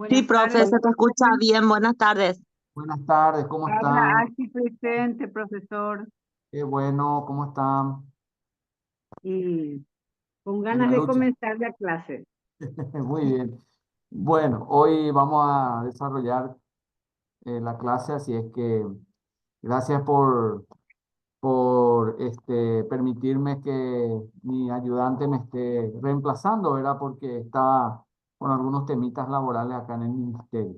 Sí, Buenas profe, tardes, se te escucha profe. bien. Buenas tardes. Buenas tardes, ¿cómo Habla están? aquí presente, profesor, Qué bueno, ¿cómo están? y con En ganas la de lucha. comenzar la clase. Muy bien. Bueno, hoy vamos a desarrollar la clase, así es que gracias por permitirme que mi ayudante me esté reemplazando, ¿verdad? Porque está con algunos temitas laborales acá en el ministerio.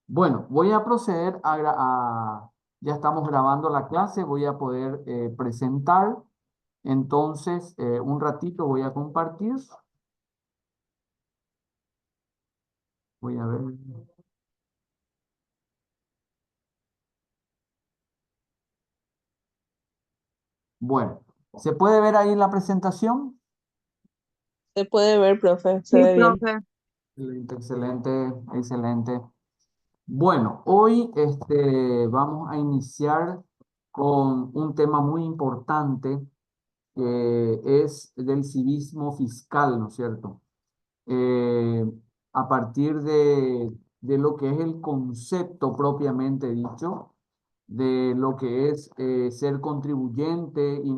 Bueno, voy a proceder ya estamos grabando la clase, voy a poder presentar. Entonces, un ratito voy a compartir. Voy a ver. Bueno, ¿se puede ver ahí la presentación? Se puede ver, profe, se Sí, ve bien. profe. Excelente, excelente, excelente. Bueno, hoy vamos a iniciar con un tema muy importante que es del civismo fiscal, ¿no es cierto? eh, a partir de lo que es el concepto propiamente dicho, de lo que es ser contribuyente y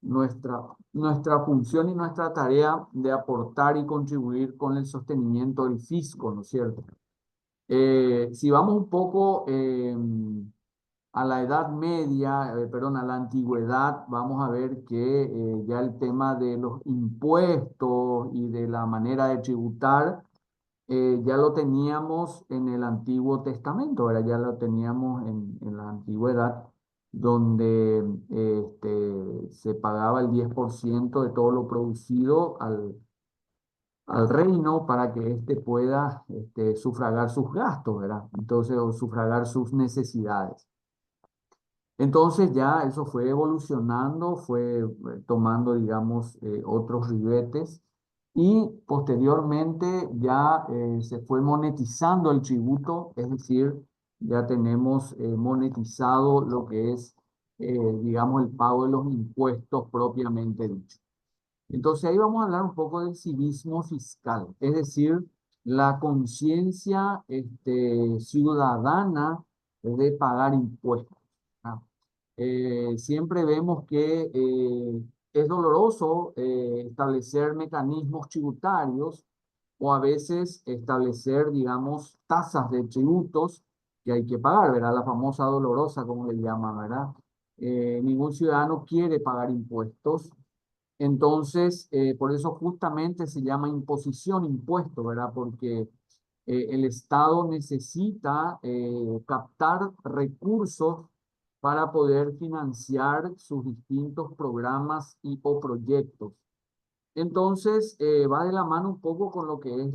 nuestra función y nuestra tarea de aportar y contribuir con el sostenimiento del fisco, ¿no es cierto? Si vamos un poco a la Edad Media, perdón, a la antigüedad, vamos a ver que ya el tema de los impuestos y de la manera de tributar, ya lo teníamos en el Antiguo Testamento, ¿verdad? Ya lo teníamos en la antigüedad, donde se pagaba el 10% de todo lo producido al reino para que éste pueda sufragar sus gastos, ¿verdad? Entonces, o sufragar sus necesidades. Entonces ya eso fue evolucionando, fue tomando, digamos, otros ribetes y posteriormente ya se fue monetizando el tributo, es decir, ya tenemos monetizado lo que es, digamos, el pago de los impuestos propiamente dicho. Entonces ahí vamos a hablar un poco del civismo fiscal, es decir, la conciencia ciudadana de pagar impuestos. ¿Ah? Siempre vemos que es doloroso establecer mecanismos tributarios o a veces establecer, digamos, tasas de tributos que hay que pagar, ¿verdad? La famosa dolorosa, como le llaman, ¿verdad? Ningún ciudadano quiere pagar impuestos, entonces, por eso justamente se llama imposición, impuesto, ¿verdad? Porque el Estado necesita captar recursos para poder financiar sus distintos programas y o proyectos. Entonces, va de la mano un poco con lo que es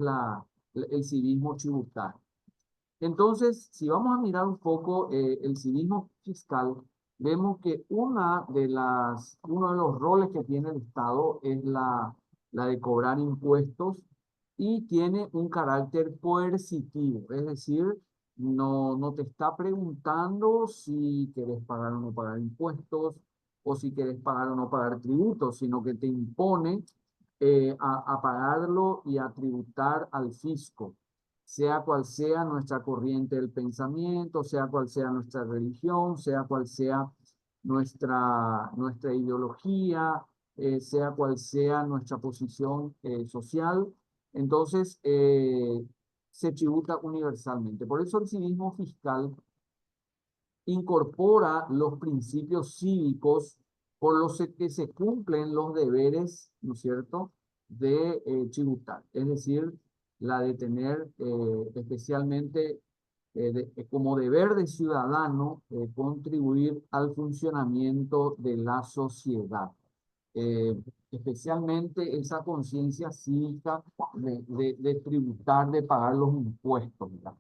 el civismo tributario. Entonces, si vamos a mirar un poco el civismo fiscal, vemos que uno de los roles que tiene el Estado es la de cobrar impuestos y tiene un carácter coercitivo, es decir, no te está preguntando si quieres pagar o no pagar impuestos o si quieres pagar o no pagar tributos, sino que te impone a pagarlo y a tributar al fisco, sea cual sea nuestra corriente del pensamiento, sea cual sea nuestra religión, sea cual sea nuestra ideología, sea cual sea nuestra posición social. Entonces, se tributa universalmente. Por eso el civismo fiscal incorpora los principios cívicos por los que se cumplen los deberes, ¿no es cierto?, de tributar. Es decir, la de tener especialmente como deber de ciudadano contribuir al funcionamiento de la sociedad. Eh, Especialmente esa conciencia cívica de tributar, de pagar los impuestos, ¿verdad?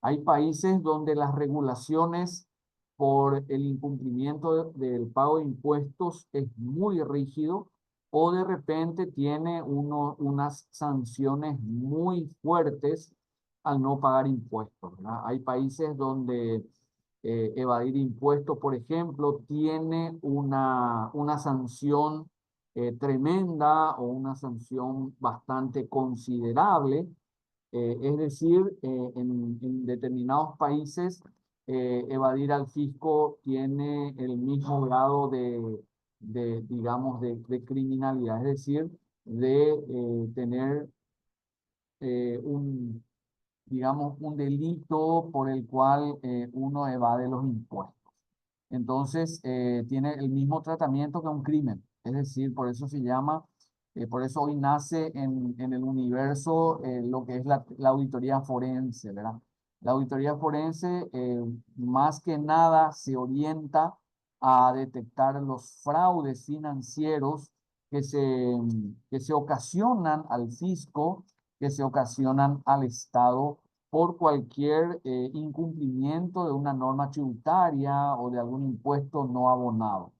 Hay países donde las regulaciones por el incumplimiento del pago de impuestos es muy rígido o de repente tiene unas sanciones muy fuertes al no pagar impuestos, ¿verdad? Hay países donde evadir impuestos, por ejemplo, tiene una sanción tremenda o una sanción bastante considerable. Es decir, en determinados países, evadir al fisco tiene el mismo grado digamos, de criminalidad, es decir, de tener digamos, un delito por el cual uno evade los impuestos. Entonces, tiene el mismo tratamiento que un crimen. Es decir, por eso se llama, por eso hoy nace en el universo lo que es la auditoría forense, ¿verdad? La auditoría forense más que nada se orienta a detectar los fraudes financieros que se ocasionan al fisco, que se ocasionan al Estado por cualquier incumplimiento de una norma tributaria o de algún impuesto no abonado.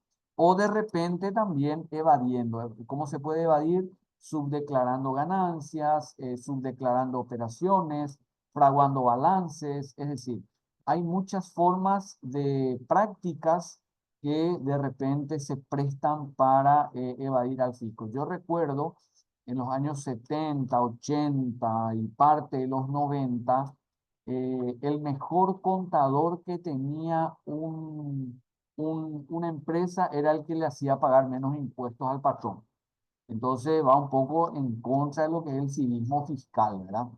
O de repente también evadiendo. ¿Cómo se puede evadir? Subdeclarando ganancias, subdeclarando operaciones, fraguando balances. Es decir, hay muchas formas de prácticas que de repente se prestan para evadir al fisco. Yo recuerdo en los años 70, 80 y parte de los 90, el mejor contador que tenía una empresa era el que le hacía pagar menos impuestos al patrón. Entonces va un poco en contra de lo que es el civismo fiscal, ¿verdad?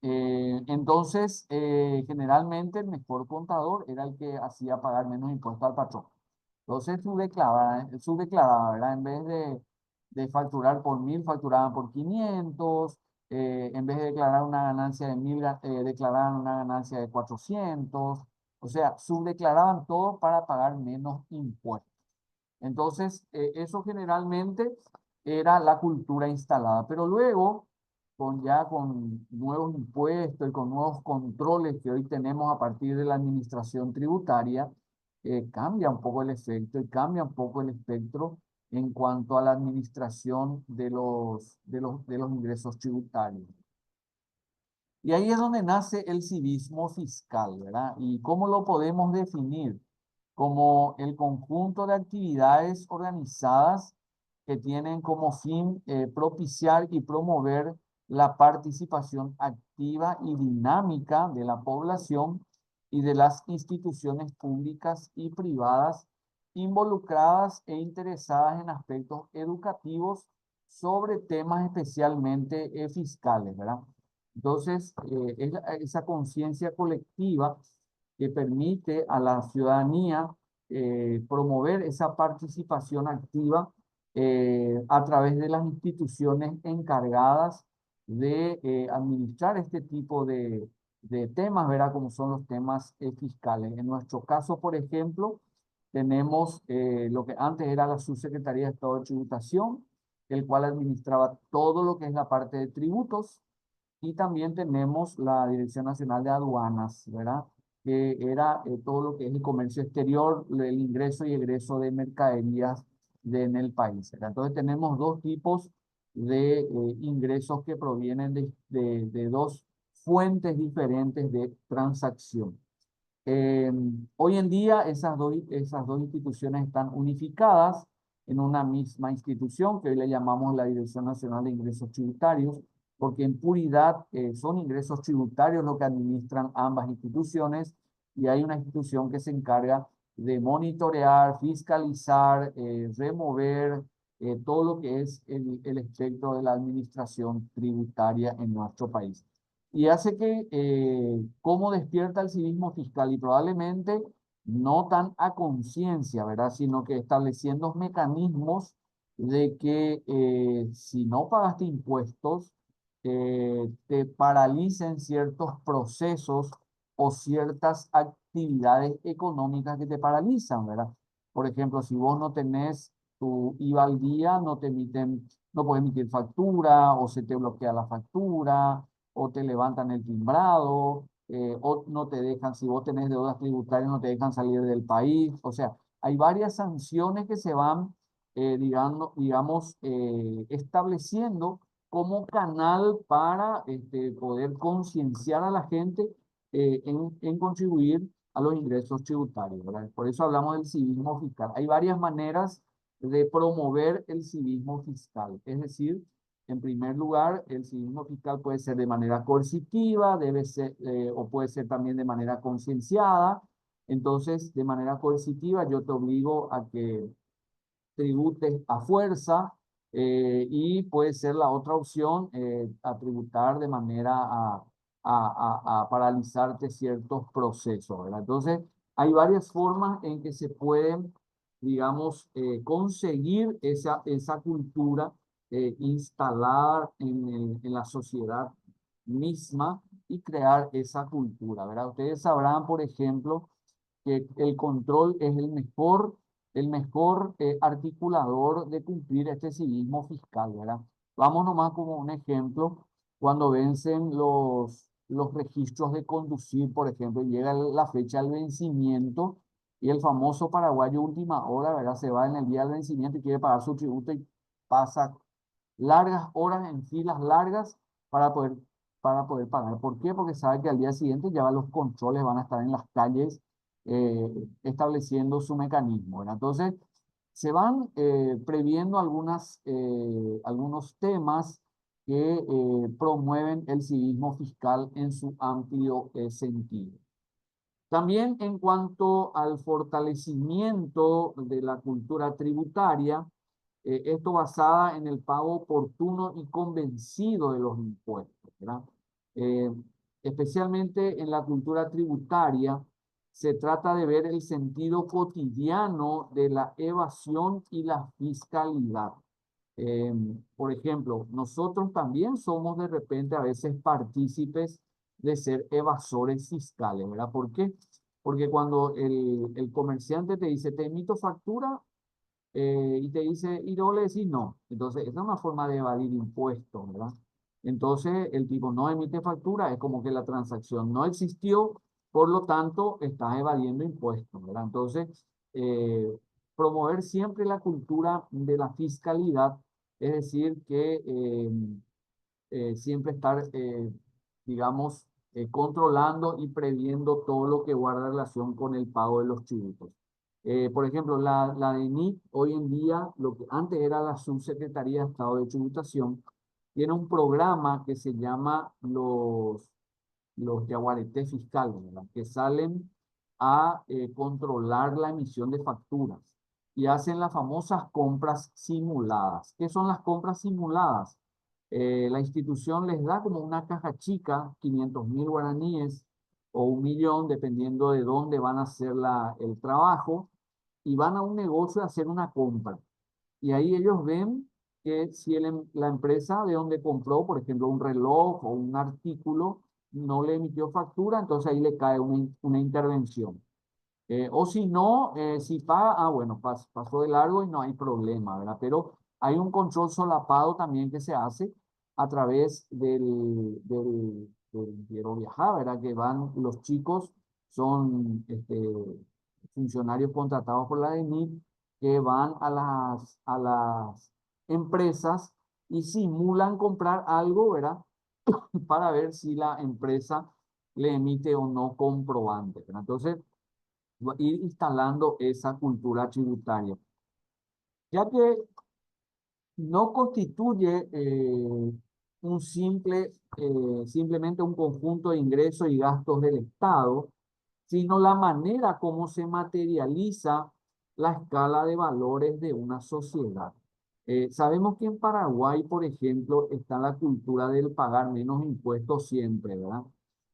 Entonces, generalmente el mejor contador era el que hacía pagar menos impuestos al patrón. Entonces subdeclaraba, ¿verdad? En vez de facturar por 1000, facturaban por 500. En vez de declarar una ganancia de 1000, declaraban una ganancia de 400. O sea, subdeclaraban todo para pagar menos impuestos. Entonces, eso generalmente era la cultura instalada. Pero luego, con nuevos impuestos y con nuevos controles que hoy tenemos a partir de la administración tributaria, cambia un poco el efecto y cambia un poco el espectro en cuanto a la administración de los ingresos tributarios. Y ahí es donde nace el civismo fiscal, ¿verdad? ¿Y cómo lo podemos definir? Como el conjunto de actividades organizadas que tienen como fin propiciar y promover la participación activa y dinámica de la población y de las instituciones públicas y privadas involucradas e interesadas en aspectos educativos sobre temas especialmente fiscales, ¿verdad? Entonces, esa conciencia colectiva que permite a la ciudadanía promover esa participación activa a través de las instituciones encargadas de administrar este tipo de temas, ¿verdad? Como son los temas fiscales. En nuestro caso, por ejemplo, tenemos lo que antes era la Subsecretaría de Estado de Tributación, el cual administraba todo lo que es la parte de tributos, y también tenemos la Dirección Nacional de Aduanas, ¿verdad? Que era todo lo que es el comercio exterior, el ingreso y egreso de mercaderías en el país, ¿verdad? Entonces tenemos dos tipos de ingresos que provienen de dos fuentes diferentes de transacción. Hoy en día esas dos instituciones están unificadas en una misma institución que hoy le llamamos la Dirección Nacional de Ingresos Tributarios, porque en puridad son ingresos tributarios lo que administran ambas instituciones, y hay una institución que se encarga de monitorear, fiscalizar, remover todo lo que es el espectro de la administración tributaria en nuestro país. Y hace que, cómo despierta el civismo fiscal, y probablemente no tan a conciencia, ¿verdad? Sino que estableciendo mecanismos de que si no pagaste impuestos, te paralicen ciertos procesos o ciertas actividades económicas que te paralizan, ¿verdad? Por ejemplo, si vos no tenés tu IVA al día, no puedes emitir factura, o se te bloquea la factura, o te levantan el timbrado, o no te dejan, si vos tenés deudas tributarias, no te dejan salir del país. O sea, hay varias sanciones que se van, digamos, estableciendo como canal para poder concienciar a la gente en contribuir a los ingresos tributarios, ¿verdad? Por eso hablamos del civismo fiscal. Hay varias maneras de promover el civismo fiscal, es decir, En primer lugar, el civismo fiscal puede ser de manera coercitiva, debe ser, o puede ser también de manera concienciada. Entonces, de manera coercitiva, yo te obligo a que tributes a fuerza, y puede ser la otra opción, a tributar de manera a paralizarte ciertos procesos, ¿verdad? Entonces, hay varias formas en que se pueden, digamos, conseguir esa cultura, instalar en la sociedad misma y crear esa cultura, ¿verdad? Ustedes sabrán, por ejemplo, que el control es el mejor articulador de cumplir este civismo fiscal, ¿verdad? Vamos nomás como un ejemplo, cuando vencen los registros de conducir, por ejemplo, llega la fecha del vencimiento y el famoso paraguayo última hora, ¿verdad? Se va en el día del vencimiento y quiere pagar su tributo y pasa largas horas en filas largas para poder, para poder pagar. ¿Por qué? Porque sabe que al día siguiente ya los controles van a estar en las calles, estableciendo su mecanismo, ¿verdad? Entonces, se van previendo algunos temas que promueven el civismo fiscal en su amplio sentido. También en cuanto al fortalecimiento de la cultura tributaria, esto basada en el pago oportuno y convencido de los impuestos, ¿verdad? Eh, Especialmente en la cultura tributaria, se trata de ver el sentido cotidiano de la evasión y la fiscalidad. Eh, por ejemplo, nosotros también somos de repente a veces partícipes de ser evasores fiscales, ¿verdad? ¿Por qué? Porque cuando el comerciante te dice, te emito factura, y te dice, y luego le decís no. Entonces, esa es una forma de evadir impuestos, ¿verdad? Entonces, el tipo no emite factura, es como que la transacción no existió, por lo tanto, estás evadiendo impuestos, ¿verdad? Entonces, eh, promover siempre la cultura de la fiscalidad, es decir, que siempre estar, digamos, controlando y previendo todo lo que guarda relación con el pago de los tributos. Por ejemplo, la DENIT hoy en día, lo que antes era la Subsecretaría de Estado de Tributación, tiene un programa que se llama los yaguaretés fiscales, ¿verdad? Que salen a controlar la emisión de facturas y hacen las famosas compras simuladas. ¿Qué son las compras simuladas? La institución les da como una caja chica, 500.000 guaraníes o 1.000.000, dependiendo de dónde van a hacer el trabajo, y van a un negocio a hacer una compra. Y ahí ellos ven que si la empresa de donde compró, por ejemplo, un reloj o un artículo, no le emitió factura, entonces ahí le cae una intervención. O si no, si paga, bueno, pasó de largo y no hay problema, ¿verdad? Pero hay un control solapado también que se hace a través del Quiero Viajar, ¿verdad? Que van los chicos, son funcionarios contratados por la DENIT, que van a las empresas y simulan comprar algo, ¿verdad? Para ver si la empresa le emite o no comprobante, ¿verdad? Entonces, ir instalando esa cultura tributaria, ya que no constituye simplemente un conjunto de ingresos y gastos del Estado, sino la manera como se materializa la escala de valores de una sociedad. Sabemos que en Paraguay, por ejemplo, está la cultura del pagar menos impuestos siempre, ¿verdad?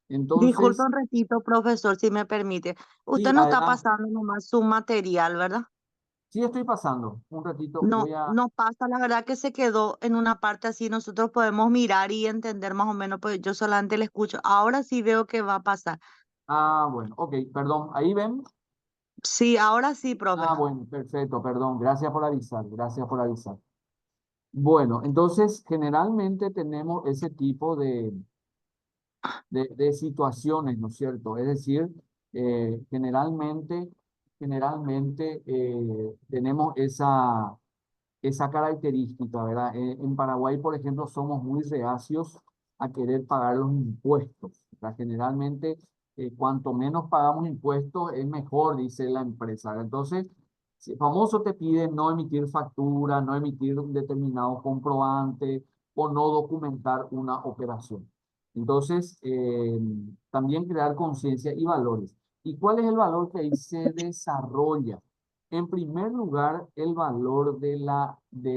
Disculpe Entonces, un ratito, profesor, si me permite. sí, Usted no está adelante. pasando nomás su material, ¿verdad? Sí, estoy pasando. Un ratito No, voy a... no pasa, la verdad que se quedó en una parte así, nosotros podemos mirar y entender más o menos, pues yo solamente le escucho. Ahora sí veo que va a pasar. Bueno, ok, perdón. Ahí ven. Sí, ahora sí, profe. Bueno, perfecto, perdón. Gracias por avisar, gracias por avisar. Bueno, entonces generalmente tenemos ese tipo de situaciones, ¿no es cierto? Es decir, generalmente tenemos esa característica, ¿verdad? En Paraguay, por ejemplo, somos muy reacios a querer pagar los impuestos, ¿verdad? Generalmente, cuanto menos pagamos impuestos, es mejor, dice la empresa. Entonces, si el famoso te pide no emitir factura, no emitir un determinado comprobante, o no documentar una operación. Entonces, también crear conciencia y valores. ¿Y cuál es el valor que ahí se desarrolla? En primer lugar, el valor de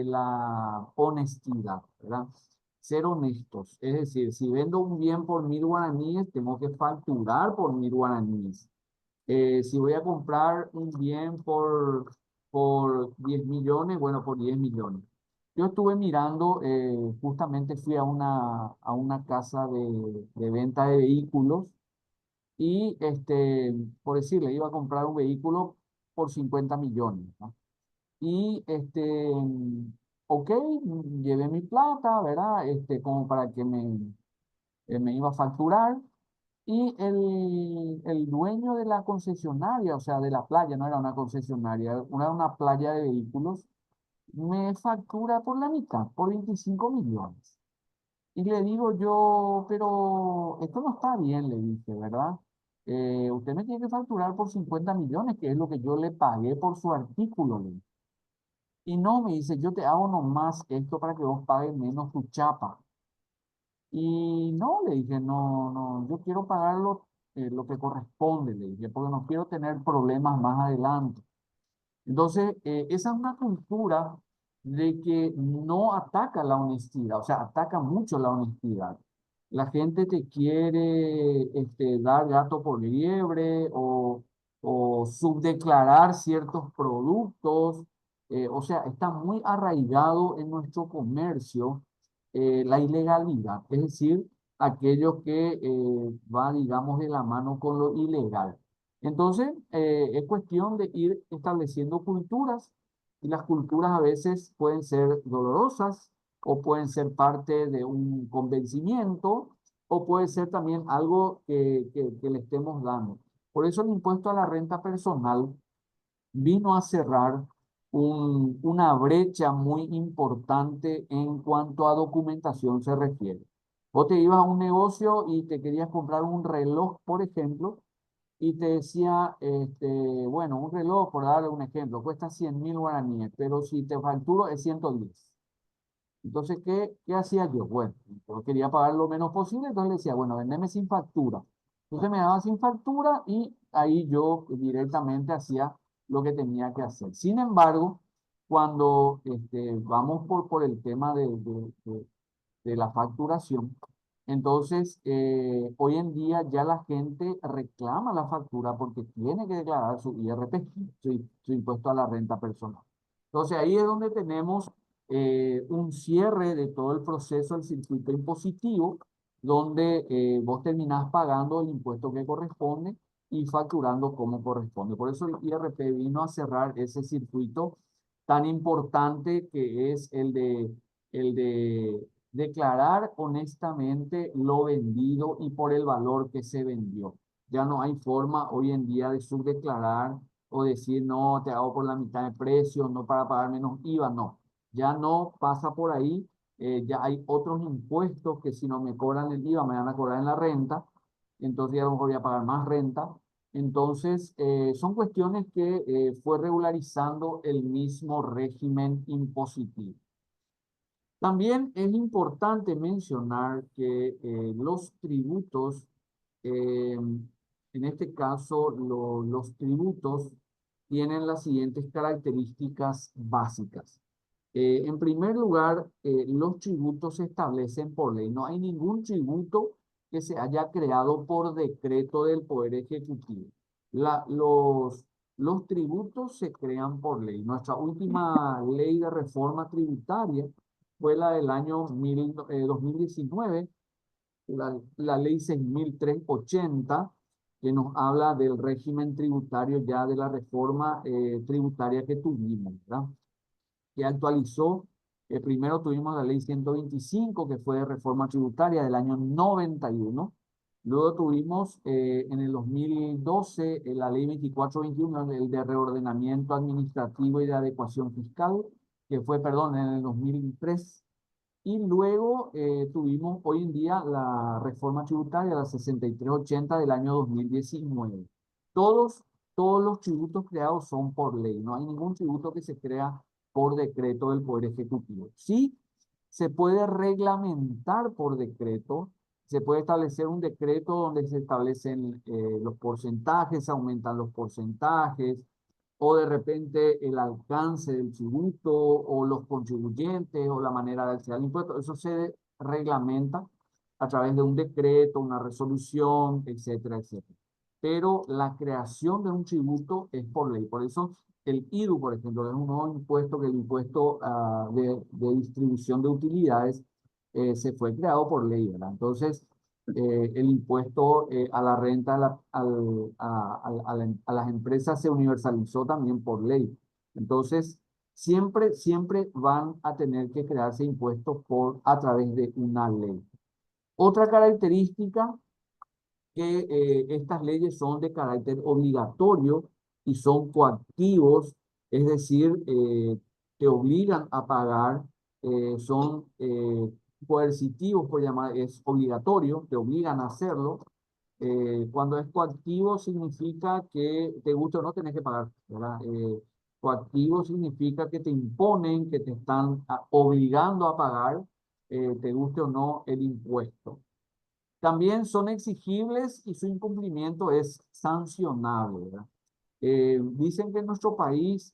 la honestidad, ¿verdad? Ser honestos. Es decir, si vendo un bien por 1.000 guaraníes, tengo que facturar por 1.000 guaraníes. Si voy a comprar un bien por 10 millones, bueno, por 10 millones. Yo estuve mirando, justamente fui a una casa de venta de vehículos y, por decirle, iba a comprar un vehículo por 50 millones, ¿no? Y, ok, llevé mi plata, ¿verdad? Como para que me iba a facturar. Y el dueño de la concesionaria, o sea, de la playa, no era una concesionaria, era una playa de vehículos, me factura por la mitad, por 25 millones. Y le digo yo, pero esto no está bien, le dije, ¿verdad? Usted me tiene que facturar por 50 millones, que es lo que yo le pagué por su artículo, le dije. Y no, me dice, yo te hago nomás esto para que vos pagues menos tu chapa. Y no, le dije, no, no, yo quiero pagar lo que corresponde, le dije, porque no quiero tener problemas más adelante. Entonces, esa es una cultura de que no ataca la honestidad, o sea, ataca mucho la honestidad. La gente te quiere dar gato por liebre o subdeclarar ciertos productos. O sea, está muy arraigado en nuestro comercio la ilegalidad, es decir, aquello que va, digamos, de la mano con lo ilegal. Entonces, es cuestión de ir estableciendo culturas y las culturas a veces pueden ser dolorosas o pueden ser parte de un convencimiento o puede ser también algo que le estemos dando. Por eso el impuesto a la renta personal vino a cerrar una brecha muy importante en cuanto a documentación se refiere. Vos te ibas a un negocio y te querías comprar un reloj, por ejemplo, y te decía, bueno, un reloj, por darle un ejemplo, cuesta 100.000 guaraníes, pero si te facturo es 110. Entonces, ¿qué hacía yo? Bueno, yo quería pagar lo menos posible, entonces le decía, bueno, vendeme sin factura. Entonces me daba sin factura y ahí yo directamente hacía lo que tenía que hacer. Sin embargo, cuando vamos por el tema de la facturación, entonces hoy en día ya la gente reclama la factura porque tiene que declarar su IRP, su impuesto a la renta personal. Entonces ahí es donde tenemos un cierre de todo el proceso del circuito impositivo, donde vos terminás pagando el impuesto que corresponde y facturando como corresponde. Por eso el IRP vino a cerrar ese circuito tan importante que es el de declarar honestamente lo vendido y por el valor que se vendió. Ya no hay forma hoy en día de subdeclarar o decir, no, te hago por la mitad de precio, no para pagar menos IVA, no. Ya no pasa por ahí. Ya hay otros impuestos que si no me cobran el IVA me van a cobrar en la renta, entonces ya a lo mejor voy a pagar más renta. Entonces, son cuestiones que fue regularizando el mismo régimen impositivo. También es importante mencionar que los tributos, en este caso los tributos, tienen las siguientes características básicas. En primer lugar, los tributos se establecen por ley. No hay ningún tributo que se haya creado por decreto del Poder Ejecutivo. Los tributos se crean por ley. Nuestra última ley de reforma tributaria fue la del año 2019, la ley 6.380, que nos habla del régimen tributario ya de la reforma tributaria que tuvimos, ¿verdad? Que actualizó, primero tuvimos la ley 125, que fue de reforma tributaria del año 91. Luego tuvimos en el 2012 la ley 2421, el de reordenamiento administrativo y de adecuación fiscal, que fue, perdón, en el 2003. Y luego tuvimos hoy en día la reforma tributaria, la 6380 del año 2019. Todos, todos los tributos creados son por ley. No hay ningún tributo que se crea por decreto del Poder Ejecutivo. Sí, se puede reglamentar por decreto. Se puede establecer un decreto donde se establecen los porcentajes, se aumentan los porcentajes, o de repente el alcance del tributo, o los contribuyentes, o la manera de hacer el impuesto. Eso se reglamenta a través de un decreto, una resolución, etcétera, etcétera. Pero la creación de un tributo es por ley. Por eso el IRU, por ejemplo, es un nuevo impuesto, que el impuesto de distribución de utilidades se fue creado por ley, ¿verdad? Entonces, el impuesto a la renta a las empresas se universalizó también por ley. Entonces, siempre van a tener que crearse impuestos a través de una ley. Otra característica, que estas leyes son de carácter obligatorio y son coactivos, es decir, te obligan a pagar, son coercitivos, por llamar, es obligatorio, te obligan a hacerlo. Cuando es coactivo significa que te guste o no tenés que pagar, ¿verdad? Coactivo significa que te imponen, que te están obligando a pagar, te guste o no el impuesto. También son exigibles y su incumplimiento es sancionable, ¿verdad? Dicen que en nuestro país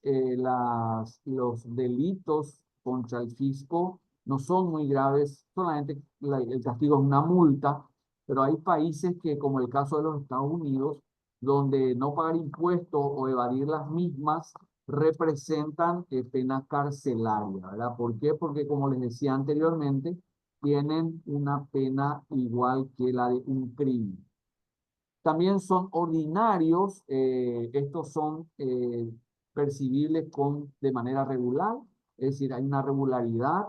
los delitos contra el fisco no son muy graves, solamente el castigo es una multa, pero hay países que, como el caso de los Estados Unidos, donde no pagar impuestos o evadir las mismas representan pena carcelaria, ¿verdad? ¿Por qué? Porque, como les decía anteriormente, tienen una pena igual que la de un crimen. También son ordinarios, estos son percibibles de manera regular, es decir, hay una regularidad,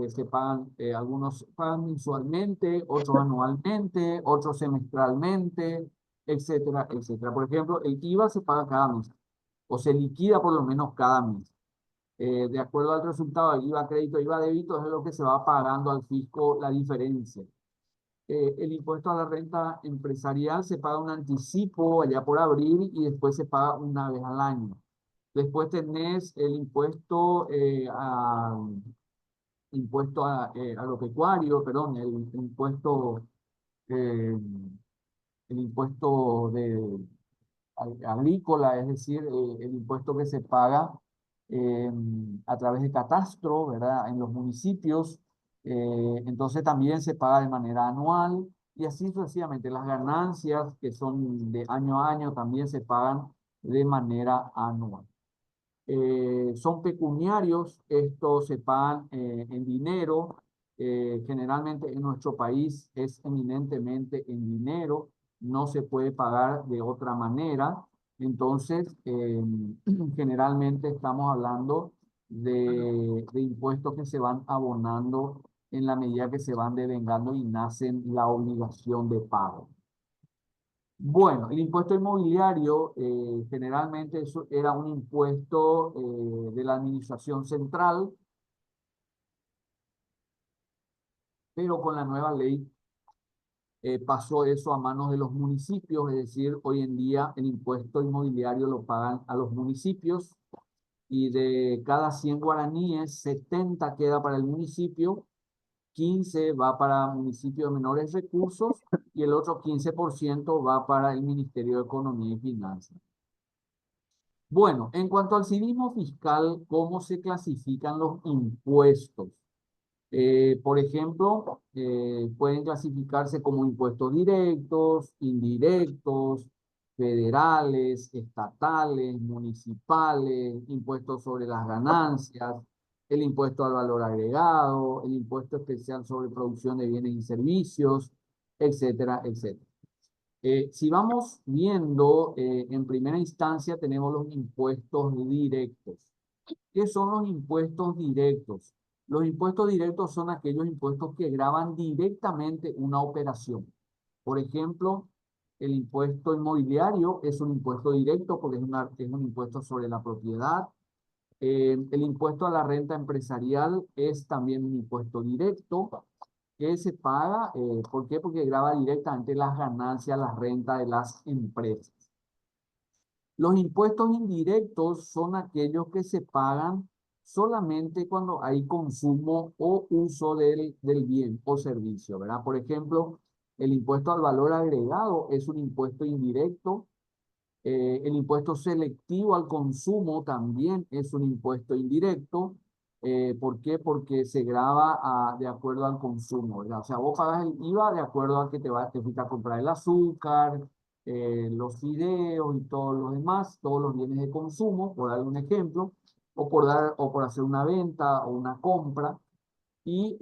se pagan, algunos pagan mensualmente, otros anualmente, otros semestralmente, etcétera, etcétera. Por ejemplo, el IVA se paga cada mes, o se liquida por lo menos cada mes. De acuerdo al resultado del IVA crédito, IVA débito, es lo que se va pagando al fisco la diferencia. El impuesto a la renta empresarial se paga un anticipo allá por abril y después se paga una vez al año. Después tenés el impuesto agropecuario, perdón, eh, el impuesto agrícola, es decir, el impuesto que se paga eh, a través de catastro, ¿verdad? En los municipios. Entonces también se paga de manera anual y así sucesivamente. Las ganancias que son de año a año también se pagan de manera anual. Son pecuniarios, estos se pagan en dinero. Generalmente en nuestro país es eminentemente en dinero, no se puede pagar de otra manera. Entonces, generalmente estamos hablando de impuestos que se van abonando en la medida que se van devengando y nacen la obligación de pago. Bueno, el impuesto inmobiliario, generalmente eso era un impuesto de la administración central, pero con la nueva ley pasó eso a manos de los municipios, es decir, hoy en día el impuesto inmobiliario lo pagan a los municipios y de cada 100 guaraníes, 70 queda para el municipio, 15 va para municipios de menores recursos y el otro 15% va para el Ministerio de Economía y Finanzas. Bueno, en cuanto al civismo fiscal, ¿cómo se clasifican los impuestos? Por ejemplo, pueden clasificarse como impuestos directos, indirectos, federales, estatales, municipales, impuestos sobre las ganancias, el impuesto al valor agregado, el impuesto especial sobre producción de bienes y servicios, etcétera, etcétera. Si vamos viendo, en primera instancia tenemos los impuestos directos. ¿Qué son los impuestos directos? Los impuestos directos son aquellos impuestos que gravan directamente una operación. Por ejemplo, el impuesto inmobiliario es un impuesto directo porque es un impuesto sobre la propiedad. El impuesto a la renta empresarial es también un impuesto directo que se paga, ¿por qué? Porque grava directamente las ganancias, las rentas de las empresas. Los impuestos indirectos son aquellos que se pagan solamente cuando hay consumo o uso del bien o servicio, ¿verdad? Por ejemplo, el impuesto al valor agregado es un impuesto indirecto. El impuesto selectivo al consumo también es un impuesto indirecto. ¿Por qué? Porque se grava de acuerdo al consumo, ¿verdad? O sea, vos pagas el IVA de acuerdo a que te fuiste a comprar el azúcar, los fideos y todos los demás, todos los bienes de consumo, por dar un ejemplo, o por hacer una venta o una compra. Y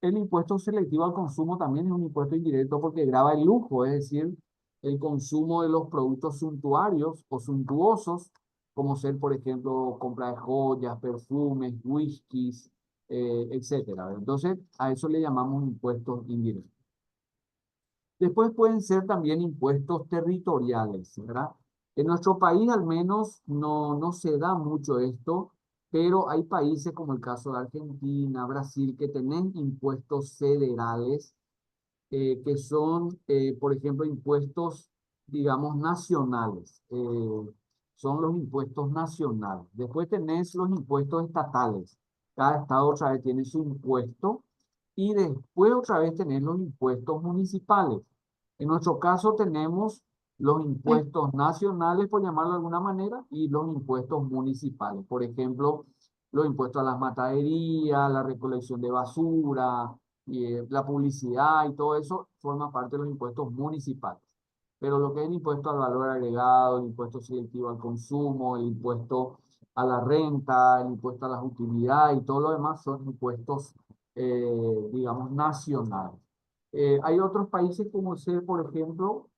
el impuesto selectivo al consumo también es un impuesto indirecto porque grava el lujo, es decir, el consumo de los productos suntuarios o suntuosos, como ser, por ejemplo, compra de joyas, perfumes, whiskies, etcétera. Entonces, a eso le llamamos impuestos indirectos. Después pueden ser también impuestos territoriales, ¿verdad? En nuestro país al menos no se da mucho esto, pero hay países como el caso de Argentina, Brasil, que tienen impuestos federales, que son, por ejemplo, impuestos, digamos, nacionales. Son los impuestos nacionales. Después tenés los impuestos estatales. Cada estado otra vez tiene su impuesto. Y después otra vez tenés los impuestos municipales. En nuestro caso tenemos los impuestos nacionales, por llamarlo de alguna manera, y los impuestos municipales. Por ejemplo, los impuestos a las mataderías, la recolección de basura, y la publicidad y todo eso forma parte de los impuestos municipales. Pero lo que es el impuesto al valor agregado, el impuesto selectivo al consumo, el impuesto a la renta, el impuesto a las utilidades y todo lo demás son impuestos, digamos, nacionales. Hay otros países como ser, por ejemplo,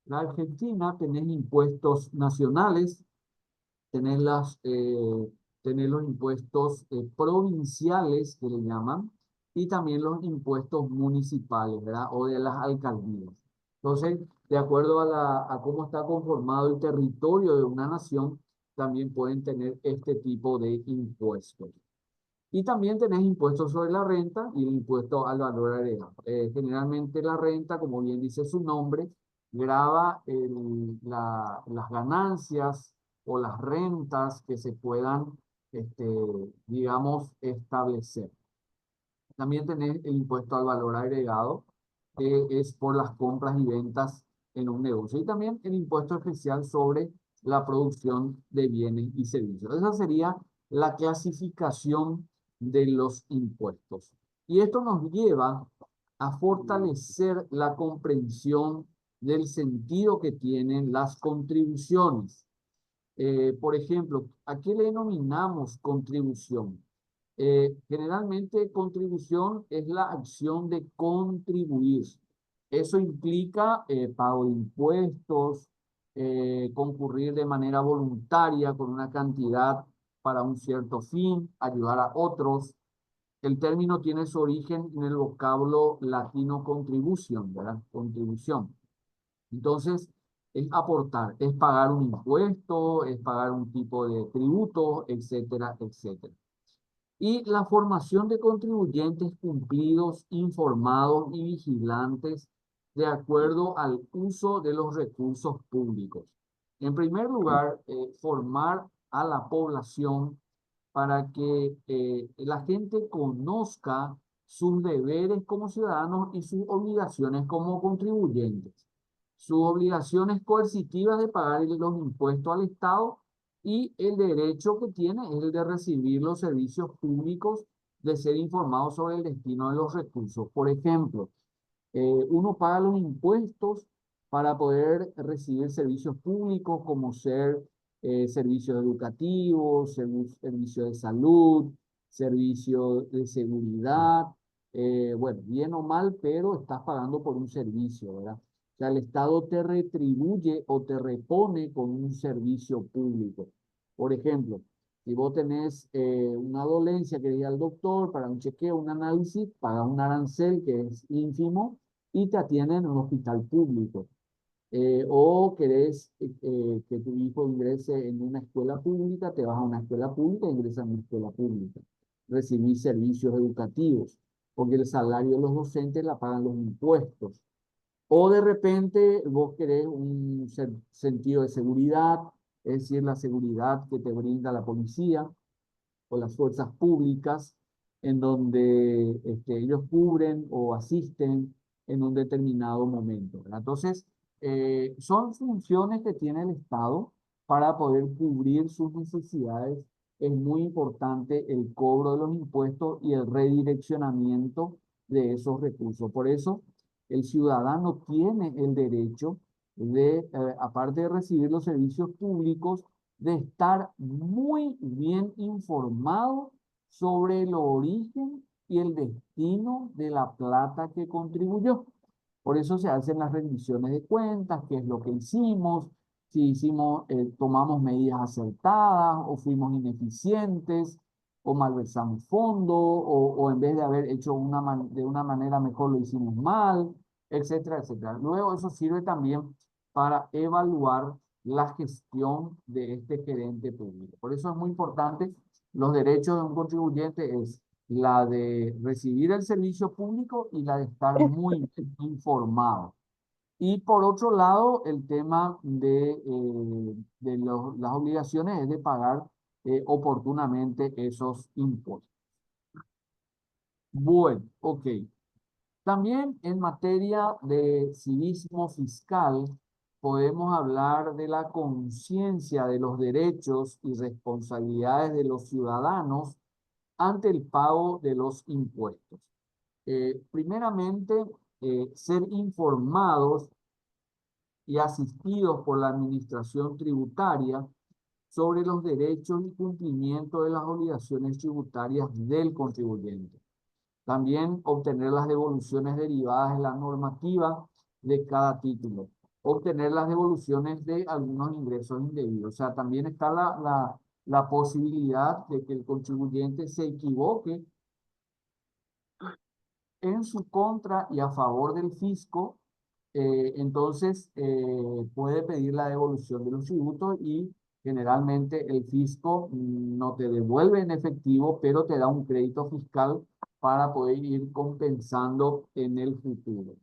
la Argentina, tenés impuestos nacionales, tenés, tenés los impuestos provinciales que le llaman y también los impuestos municipales, ¿verdad? O de las alcaldías. Entonces, de acuerdo a cómo está conformado el territorio de una nación, también pueden tener este tipo de impuestos. Y también tenés impuestos sobre la renta y el impuesto al valor agregado. Generalmente la renta, como bien dice su nombre, grava las ganancias o las rentas que se puedan, este, digamos, establecer. También tenés el impuesto al valor agregado, que es por las compras y ventas en un negocio. Y también el impuesto especial sobre la producción de bienes y servicios. Esa sería la clasificación de los impuestos. Y esto nos lleva a fortalecer la comprensión del sentido que tienen las contribuciones. Por ejemplo, ¿a qué le denominamos contribución? Generalmente contribución es la acción de contribuir. Eso implica pago de impuestos, concurrir de manera voluntaria con una cantidad para un cierto fin, ayudar a otros. El término tiene su origen en el vocablo latino contribution, ¿verdad? Contribución. Entonces, es aportar, es pagar un impuesto, es pagar un tipo de tributo, etcétera, etcétera. Y la formación de contribuyentes cumplidos, informados y vigilantes de acuerdo al uso de los recursos públicos. En primer lugar, formar a la población para que la gente conozca sus deberes como ciudadanos y sus obligaciones como contribuyentes. Sus obligaciones coercitivas de pagar los impuestos al Estado y el derecho que tiene es el de recibir los servicios públicos, de ser informado sobre el destino de los recursos. Por ejemplo, uno paga los impuestos para poder recibir servicios públicos como ser servicios educativos, servicios de salud, servicios de seguridad, bueno, bien o mal, pero estás pagando por un servicio, ¿verdad? O sea, el Estado te retribuye o te repone con un servicio público. Por ejemplo, si vos tenés una dolencia que ir al doctor para un chequeo, un análisis, pagas un arancel que es ínfimo y te atienden en un hospital público. O querés que tu hijo ingrese en una escuela pública, te vas a una escuela pública e ingresas en una escuela pública. Recibís servicios educativos, porque el salario de los docentes la pagan los impuestos. O de repente vos querés un sentido de seguridad, es decir, la seguridad que te brinda la policía o las fuerzas públicas, en donde ellos cubren o asisten en un determinado momento, ¿verdad? Entonces, son funciones que tiene el Estado para poder cubrir sus necesidades. Es muy importante el cobro de los impuestos y el redireccionamiento de esos recursos. Por eso, el ciudadano tiene el derecho de, aparte de recibir los servicios públicos, de estar muy bien informado sobre el origen y el destino de la plata que contribuyó. Por eso se hacen las rendiciones de cuentas, qué es lo que hicimos, si tomamos medidas acertadas o fuimos ineficientes o malversamos fondos o en vez de haber hecho de una manera mejor lo hicimos mal, etcétera, etcétera. Luego eso sirve también para evaluar la gestión de este gerente público. Por eso es muy importante, los derechos de un contribuyente es la de recibir el servicio público y la de estar muy informado. Y por otro lado, el tema de las obligaciones es de pagar oportunamente esos impuestos. Bueno, ok. También en materia de civismo fiscal, podemos hablar de la conciencia de los derechos y responsabilidades de los ciudadanos ante el pago de los impuestos. Primeramente, ser informados y asistidos por la administración tributaria sobre los derechos y cumplimiento de las obligaciones tributarias del contribuyente. También obtener las devoluciones derivadas de la normativa de cada título. Obtener las devoluciones de algunos ingresos indebidos. O sea, también está la posibilidad de que el contribuyente se equivoque en su contra y a favor del fisco. Entonces puede pedir la devolución de los tributos y generalmente el fisco no te devuelve en efectivo, pero te da un crédito fiscal para poder ir compensando en el futuro.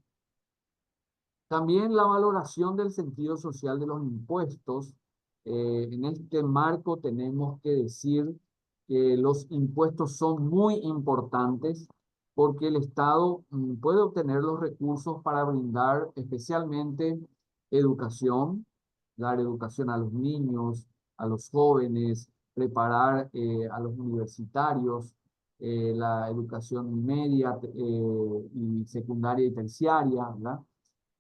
También la valoración del sentido social de los impuestos. En este marco tenemos que decir que los impuestos son muy importantes porque el Estado puede obtener los recursos para brindar especialmente educación, dar educación a los niños, a los jóvenes, preparar a los universitarios, la educación media y secundaria y terciaria, ¿verdad?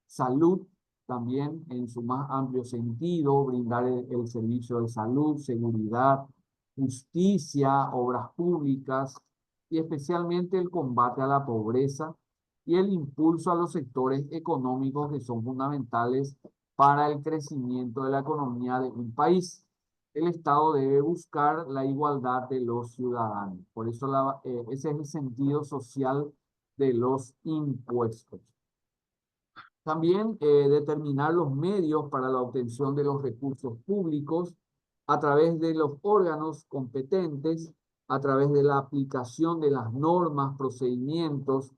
Salud también en su más amplio sentido, brindar el servicio de salud, seguridad, justicia, obras públicas y especialmente el combate a la pobreza y el impulso a los sectores económicos que son fundamentales para el crecimiento de la economía de un país. El Estado debe buscar la igualdad de los ciudadanos. Por eso ese es el sentido social de los impuestos. También determinar los medios para la obtención de los recursos públicos a través de los órganos competentes, a través de la aplicación de las normas, procedimientos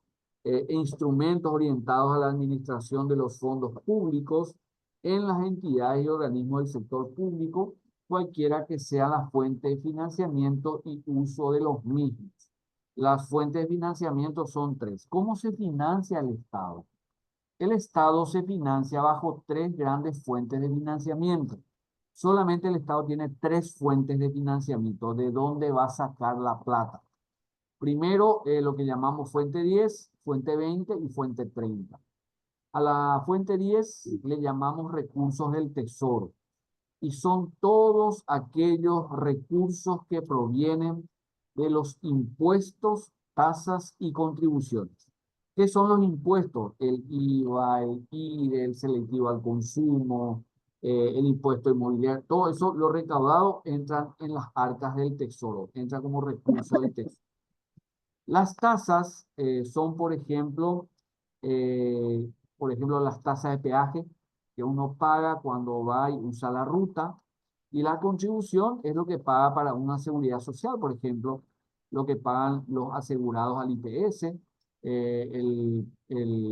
e instrumentos orientados a la administración de los fondos públicos en las entidades y organismos del sector público, cualquiera que sea la fuente de financiamiento y uso de los mismos. Las fuentes de financiamiento son tres. ¿Cómo se financia el Estado? El Estado se financia bajo tres grandes fuentes de financiamiento. Solamente el Estado tiene tres fuentes de financiamiento. ¿De dónde va a sacar la plata? Primero, lo que llamamos fuente 10, fuente 20 y fuente 30. A la fuente 10 le llamamos recursos del tesoro. Y son todos aquellos recursos que provienen de los impuestos, tasas y contribuciones. ¿Qué son los impuestos? El IVA, el IRE, el selectivo al consumo, el impuesto inmobiliario, todo eso, lo recaudado entran en las arcas del tesoro, entra como recurso del tesoro. Las tasas son, por ejemplo, las tasas de peaje que uno paga cuando va y usa la ruta, y la contribución es lo que paga para una seguridad social, por ejemplo, lo que pagan los asegurados al IPS,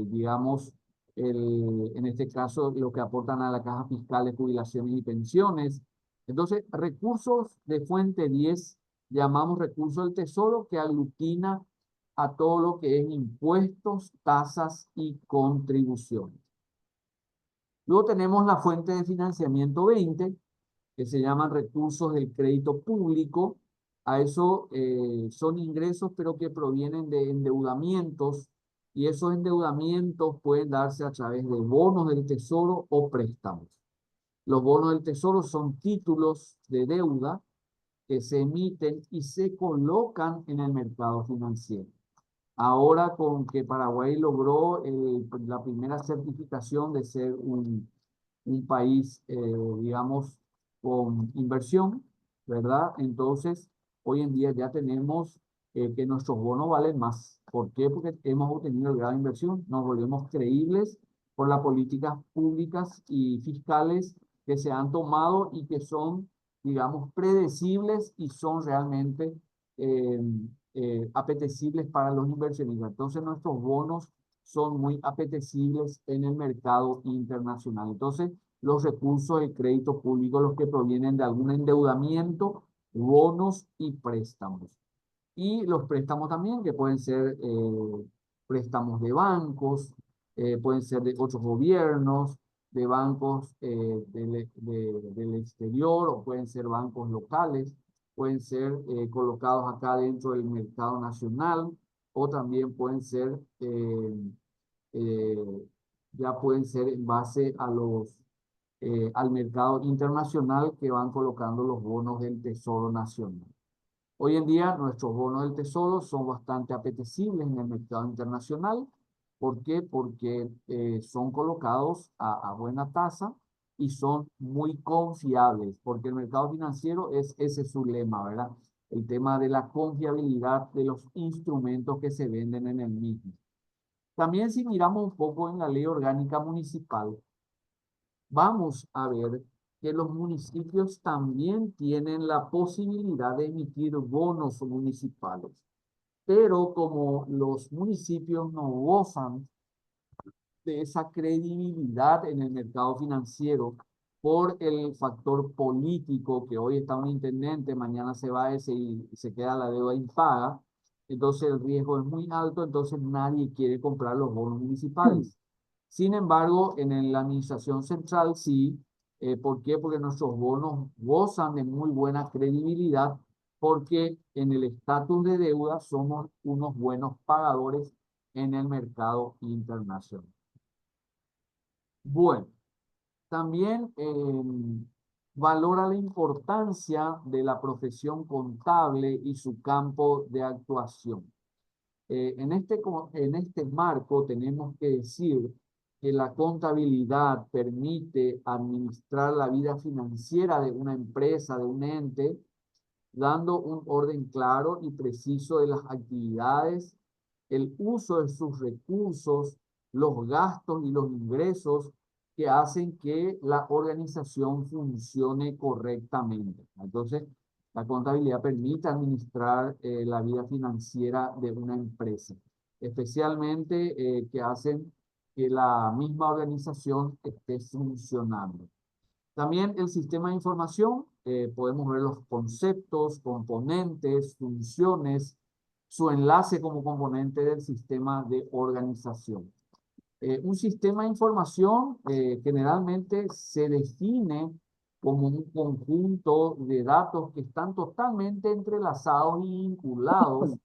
digamos, en este caso, lo que aportan a la caja fiscal de jubilaciones y pensiones, Entonces, recursos de fuente 10 llamamos recursos del tesoro que aglutina a todo lo que es impuestos, tasas y contribuciones. Luego tenemos la fuente de financiamiento 20, que se llaman recursos del crédito público. A eso son ingresos, pero que provienen de endeudamientos, y esos endeudamientos pueden darse a través de bonos del tesoro o préstamos. Los bonos del tesoro son títulos de deuda que se emiten y se colocan en el mercado financiero. Ahora con que Paraguay logró la primera certificación de ser un país, digamos, con inversión, ¿verdad? Entonces, hoy en día ya tenemos que nuestros bonos valen más. ¿Por qué? Porque hemos obtenido el grado de inversión, nos volvemos creíbles por las políticas públicas y fiscales que se han tomado y que son, digamos, predecibles y son realmente eh, apetecibles para los inversionistas. Entonces, nuestros bonos son muy apetecibles en el mercado internacional. Entonces, los recursos de crédito público, los que provienen de algún endeudamiento, bonos y préstamos. Y los préstamos también, que pueden ser préstamos de bancos, pueden ser de otros gobiernos, de bancos del exterior, o pueden ser bancos locales, pueden ser colocados acá dentro del mercado nacional, o también pueden ser, eh, ya pueden ser en base a al mercado internacional que van colocando los bonos del Tesoro Nacional. Hoy en día nuestros bonos del Tesoro son bastante apetecibles en el mercado internacional. ¿Por qué? Porque son colocados a buena tasa y son muy confiables, porque el mercado financiero ese es su lema, ¿verdad? El tema de la confiabilidad de los instrumentos que se venden en el mismo. También si miramos un poco en la ley orgánica municipal, vamos a ver que los municipios también tienen la posibilidad de emitir bonos municipales. Pero como los municipios no gozan de esa credibilidad en el mercado financiero por el factor político, que hoy está un intendente, mañana se va ese y se queda la deuda impaga, entonces el riesgo es muy alto, entonces nadie quiere comprar los bonos municipales. Sin embargo, en la administración central sí. ¿Por qué? Porque nuestros bonos gozan de muy buena credibilidad, porque en el estatus de deuda somos unos buenos pagadores en el mercado internacional. Bueno, también valora la importancia de la profesión contable y su campo de actuación. En este marco tenemos que decir que la contabilidad permite administrar la vida financiera de una empresa, de un ente, dando un orden claro y preciso de las actividades, el uso de sus recursos, los gastos y los ingresos que hacen que la organización funcione correctamente. Entonces, la contabilidad permite administrar la vida financiera de una empresa, especialmente que hacen que la misma organización esté funcionando. También el sistema de información, podemos ver los conceptos, componentes, funciones, su enlace como componente del sistema de organización. Un sistema de información generalmente se define como un conjunto de datos que están totalmente entrelazados y vinculados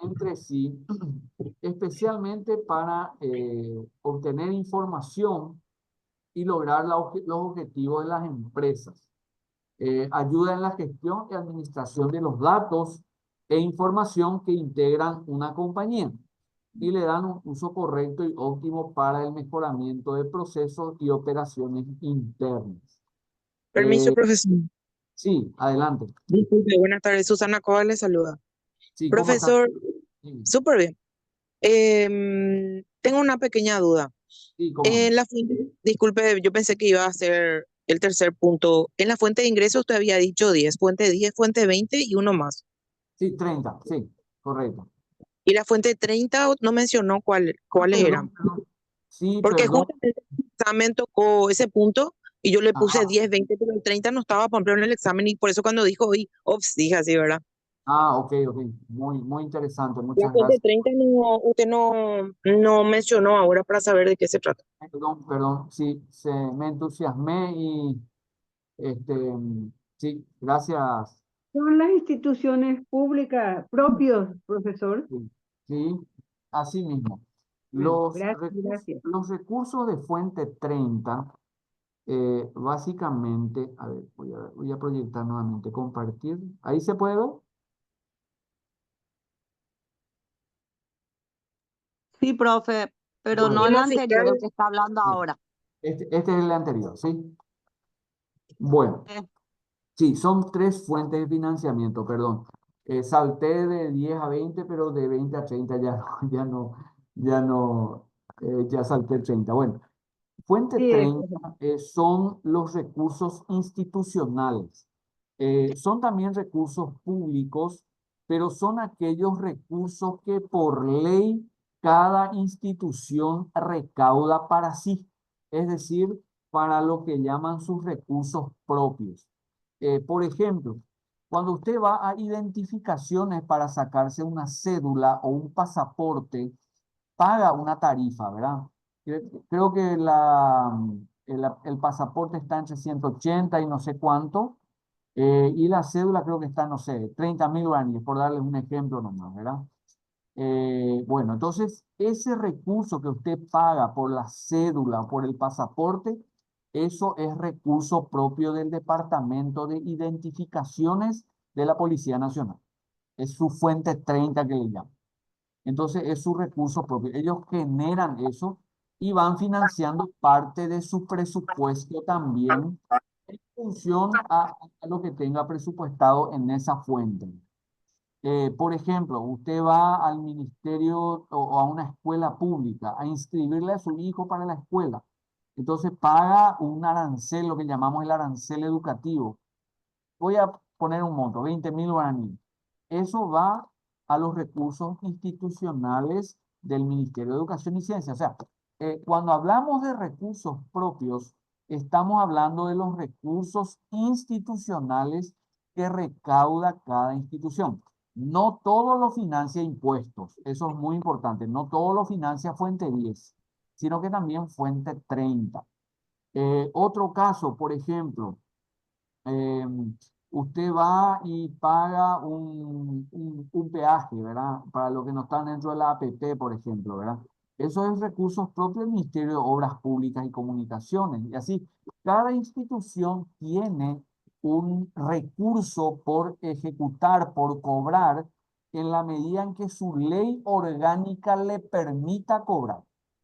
entre sí, especialmente para obtener información y lograr los objetivos de las empresas. Ayuda en la gestión y administración de los datos e información que integran una compañía y le dan un uso correcto y óptimo para el mejoramiento de procesos y operaciones internas. Permiso, profesor. Sí, adelante. Disculpe, buenas tardes. Susana Coba le saluda. Sí, ¿cómo estás? Profesor, Sí, súper bien. Tengo una pequeña duda. sí, ¿cómo no? En la fuente, disculpe, yo pensé que iba a ser el tercer punto. En la fuente de ingresos usted había dicho 10, fuente 20 y uno más. Sí, 30, sí, correcto. Y la fuente 30 no mencionó cuáles eran. Perdón. Sí, Porque perdón. justamente el examen tocó ese punto Y yo le puse Ah, 10, 20, pero el 30 no estaba por ejemplo en el examen y por eso cuando dijo hoy, ops, dije así, ¿verdad? ok, ok. Muy interesante. La Muchas fuente gracias. 30 no, usted no mencionó ahora para saber de qué se trata. Perdón. Sí, me entusiasmé y este, sí, gracias. Son las instituciones públicas propios, profesor. Sí, sí, así mismo. Bueno, gracias, gracias. Los recursos de fuente 30, básicamente, a ver, voy a proyectar nuevamente, compartir. Ahí se puede ver. Sí, profe, pero no Bueno, el Primo anterior, fiscal, el que está hablando ahora. este es el anterior, ¿sí? Bueno. Eh, Sí, son tres fuentes de financiamiento, perdón. Salté de 10 a 20, pero de 20 a 30 ya no, ya no, ya salté 30. Bueno, fuente Sí, 30 son los recursos institucionales. Son también recursos públicos, pero son aquellos recursos que por ley cada institución recauda para sí, es decir, para lo que llaman sus recursos propios. Por ejemplo, cuando usted va a identificaciones para sacarse una cédula o un pasaporte, paga una tarifa, ¿verdad? Creo que el pasaporte está entre 180 y no sé cuánto, y la cédula creo que está, no sé, 30.000 guaraníes, por darles un ejemplo nomás, ¿verdad? Bueno, entonces ese recurso que usted paga por la cédula o por el pasaporte, eso es recurso propio del Departamento de Identificaciones de la Policía Nacional. Es su fuente 30 que le llaman. Entonces es su recurso propio. Ellos generan eso y van financiando parte de su presupuesto también en función a lo que tenga presupuestado en esa fuente. Por ejemplo, usted va al ministerio o a una escuela pública a inscribirle a su hijo para la escuela. Entonces paga un arancel, lo que llamamos el arancel educativo. Voy a poner un monto, 20.000 guaraníes. Eso va a los recursos institucionales del Ministerio de Educación y Ciencia. O sea, cuando hablamos de recursos propios, estamos hablando de los recursos institucionales que recauda cada institución. No todo lo financia impuestos, eso es muy importante. No todo lo financia Fuente 10, sino que también Fuente 30. Otro caso, por ejemplo, eh, usted va y paga un peaje, ¿verdad? Para los que no están dentro de la APP, por ejemplo, ¿verdad? Eso es recursos propios del Ministerio de Obras Públicas y Comunicaciones. Y así, cada institución tiene un recurso por ejecutar, por cobrar, en la medida en que su ley orgánica le permita cobrar.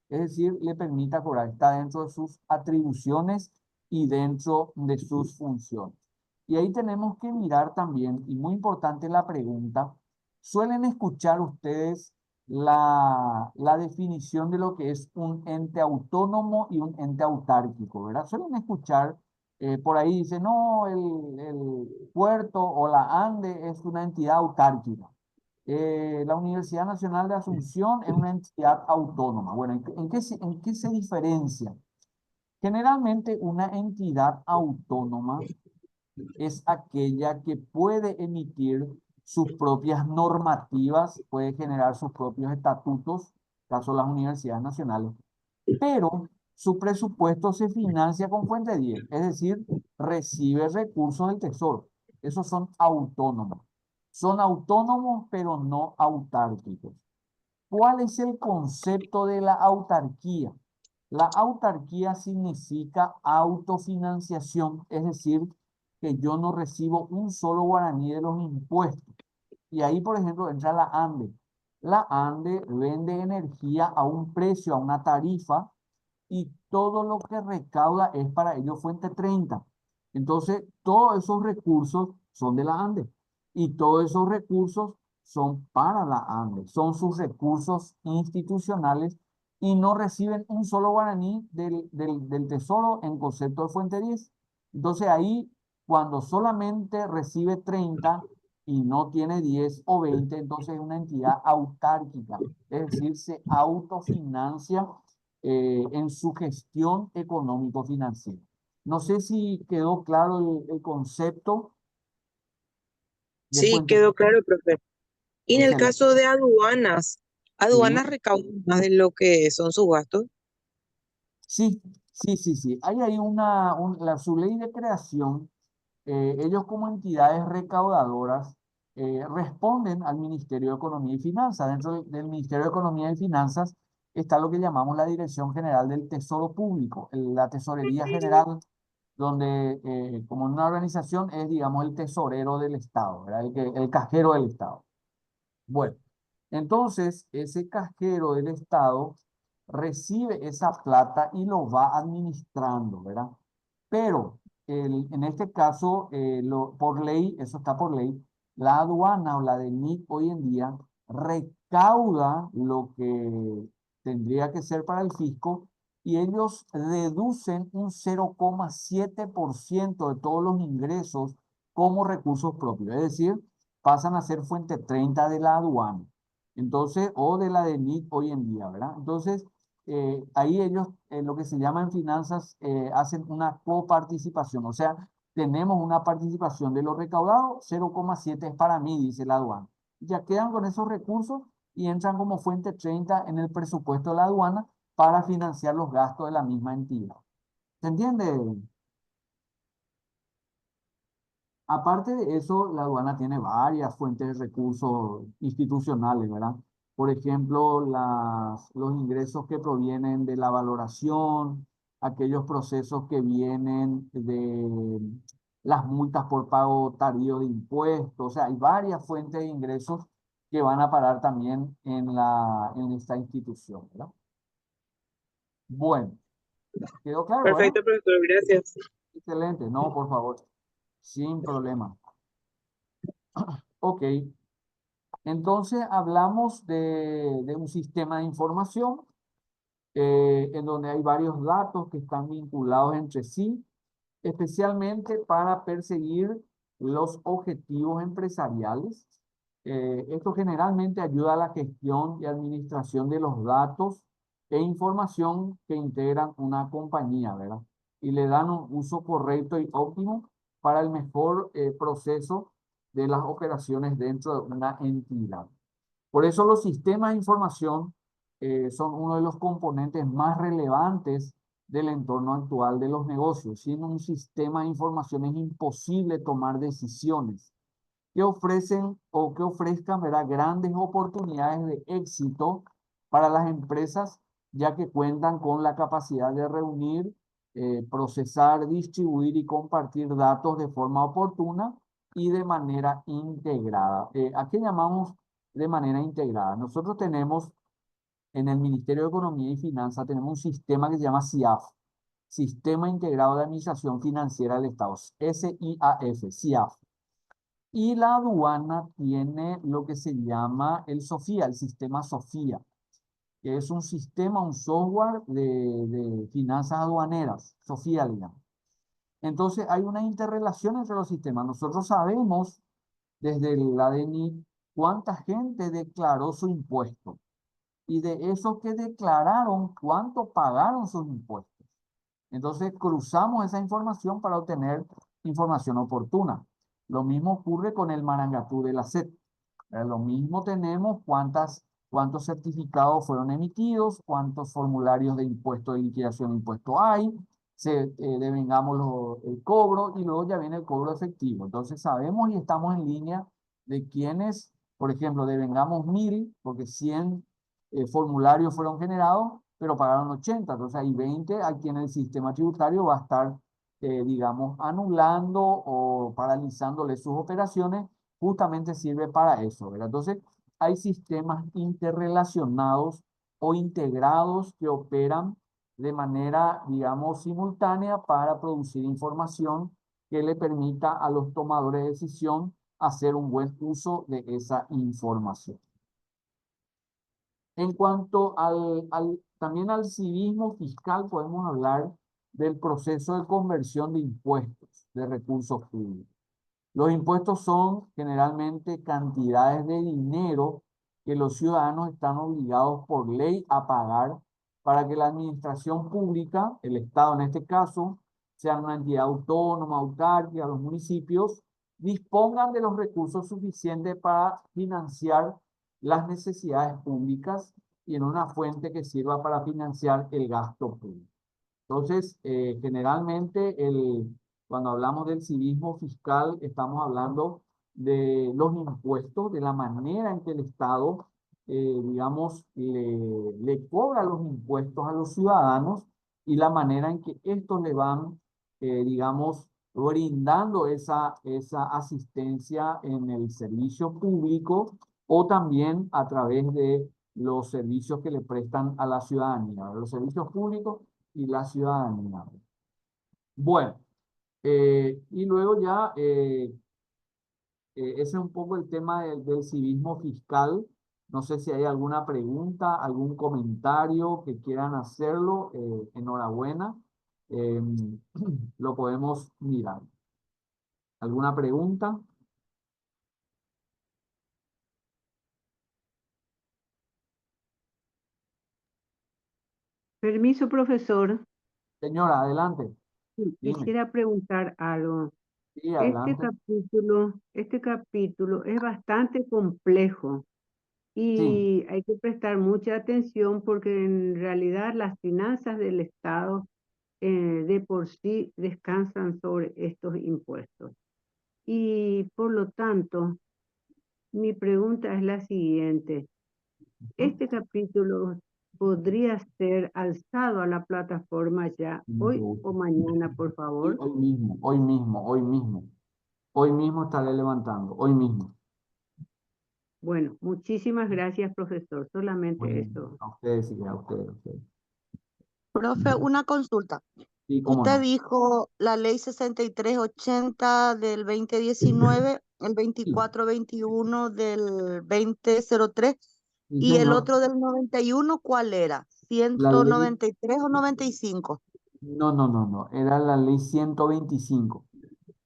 Es decir, le permita cobrar. Está dentro de sus atribuciones y dentro de sus funciones. Y ahí tenemos que mirar también, y muy importante la pregunta, ¿suelen escuchar ustedes la definición de lo que es un ente autónomo y un ente autárquico, ¿verdad? Suelen escuchar, por ahí dice, no, el puerto o la ANDE es una entidad autárquica. La Universidad Nacional de Asunción es una entidad autónoma. Bueno, en qué se diferencia? Generalmente una entidad autónoma es aquella que puede emitir sus propias normativas, puede generar sus propios estatutos, caso de las universidades nacionales, pero su presupuesto se financia con fuente 10, es decir, recibe recursos del Tesoro. Esos son autónomos. Son autónomos, pero no autárquicos. ¿Cuál es el concepto de la autarquía? La autarquía significa autofinanciación, es decir, que yo no recibo un solo guaraní de los impuestos. Y ahí, por ejemplo, entra la ANDE. La ANDE vende energía a un precio, a una tarifa, y todo lo que recauda es para ellos fuente 30. Entonces, todos esos recursos son de la ANDE y todos esos recursos son para la ANDE, son sus recursos institucionales y no reciben un solo guaraní del Tesoro en concepto de fuente 10. Entonces ahí, cuando solamente recibe 30 y no tiene 10 o 20, entonces es una entidad autárquica, es decir, se autofinancia en su gestión económico-financiera. No sé si quedó claro el concepto de Sí, fuente. quedó claro, profe. Y en el Excelente. caso de aduanas, Sí, aduanas recaudan más de lo que son sus gastos. sí, sí. Hay ahí su ley de creación. Ellos como entidades recaudadoras responden al Ministerio de Economía y Finanzas. Dentro del Ministerio de Economía y Finanzas está lo que llamamos la Dirección General del Tesoro Público, la Tesorería General, donde como una organización es, digamos, el tesorero del Estado, ¿verdad? El cajero del Estado. Bueno, entonces ese cajero del Estado recibe esa plata y lo va administrando, ¿verdad? Pero en este caso, por ley, eso está por ley, la aduana o la DENIC hoy en día recauda lo que tendría que ser para el fisco y ellos deducen un 0,7% de todos los ingresos como recursos propios. Es decir, pasan a ser fuente 30 de la aduana. Entonces, o de la DENIC hoy en día, ¿verdad? Entonces, ahí ellos, lo que se llama en finanzas, hacen una coparticipación, o sea, tenemos una participación de lo recaudado, 0,7 es para mí, dice la aduana. Ya quedan con esos recursos y entran como fuente 30 en el presupuesto de la aduana para financiar los gastos de la misma entidad. ¿Se entiende? Aparte de eso, la aduana tiene varias fuentes de recursos institucionales, ¿verdad? Por ejemplo, los ingresos que provienen de la valoración, aquellos procesos que vienen de las multas por pago tardío de impuestos, o sea, hay varias fuentes de ingresos que van a parar también en esta institución, ¿verdad? Bueno, quedó claro, ¿verdad? Perfecto, profesor, gracias. Excelente, no, por favor, sin problema. Ok. Entonces hablamos de un sistema de información en donde hay varios datos que están vinculados entre sí, especialmente para perseguir los objetivos empresariales. Esto generalmente ayuda a la gestión y administración de los datos e información que integran una compañía, ¿verdad? Y le dan un uso correcto y óptimo para el mejor proceso de las operaciones dentro de una entidad. Por eso los sistemas de información son uno de los componentes más relevantes del entorno actual de los negocios. Sin un sistema de información es imposible tomar decisiones que ofrecen o que ofrezcan, ¿verdad?, grandes oportunidades de éxito para las empresas, ya que cuentan con la capacidad de reunir, procesar, distribuir y compartir datos de forma oportuna y de manera integrada. ¿A qué llamamos de manera integrada? Nosotros tenemos en el Ministerio de Economía y Finanzas, tenemos un sistema que se llama SIAF, Sistema Integrado de Administración Financiera del Estado, SIAF, SIAF. Y la aduana tiene lo que se llama el SOFIA, el sistema SOFIA, que es un sistema, un software de finanzas aduaneras, SOFIA, digamos. Entonces hay una interrelación entre los sistemas. Nosotros sabemos desde la DENIC cuánta gente declaró su impuesto y de esos que declararon cuánto pagaron sus impuestos. Entonces cruzamos esa información para obtener información oportuna. Lo mismo ocurre con el Marangatú de la SET. Lo mismo tenemos cuántos certificados fueron emitidos, cuántos formularios de impuesto de liquidación de impuesto hay, devengamos el cobro y luego ya viene el cobro efectivo. Entonces sabemos y estamos en línea de quienes, por ejemplo, devengamos 1000 porque 100 formularios fueron generados, pero pagaron 80. Entonces hay 20 a quienes el sistema tributario va a estar, digamos, anulando o paralizándole sus operaciones. Justamente sirve para eso, ¿verdad? Entonces, hay sistemas interrelacionados o integrados que operan de manera, digamos, simultánea para producir información que le permita a los tomadores de decisión hacer un buen uso de esa información. En cuanto también al civismo fiscal, podemos hablar del proceso de conversión de impuestos, de recursos públicos. Los impuestos son generalmente cantidades de dinero que los ciudadanos están obligados por ley a pagar para que la administración pública, el Estado en este caso, sean una entidad autónoma, autárquica, los municipios, dispongan de los recursos suficientes para financiar las necesidades públicas y en una fuente que sirva para financiar el gasto público. Entonces, generalmente, cuando hablamos del civismo fiscal, estamos hablando de los impuestos, de la manera en que el Estado, digamos, le cobra los impuestos a los ciudadanos y la manera en que estos le van, digamos, brindando esa asistencia en el servicio público o también a través de los servicios que le prestan a la ciudadanía, los servicios públicos y la ciudadanía. Bueno, y luego ya, ese es un poco el tema del civismo fiscal. No sé si hay alguna pregunta, algún comentario que quieran hacerlo. Enhorabuena. Lo podemos mirar. ¿Alguna pregunta? Permiso, profesor. Señora, adelante. Sí, Dime. quisiera preguntar algo. Sí, Este adelante. capítulo es bastante complejo Sí, y hay que prestar mucha atención porque en realidad las finanzas del Estado de por sí descansan sobre estos impuestos. Y por lo tanto, mi pregunta es la siguiente. ¿Este capítulo podría ser alzado a la plataforma ya hoy o mañana, por sí, favor? hoy mismo, hoy mismo, hoy mismo. Hoy mismo estaré levantando, hoy mismo. Bueno, muchísimas gracias, profesor. Solamente Bueno, eso. a ustedes sí, a ustedes, a ustedes. Profe, una consulta. Sí, cómo Usted no. dijo la ley 6380 del 2019, el Sí, 2421 del 2003 sí, y el señor. otro del 91, ¿cuál era? La ley, ¿193 o 95? no. Era la ley 125.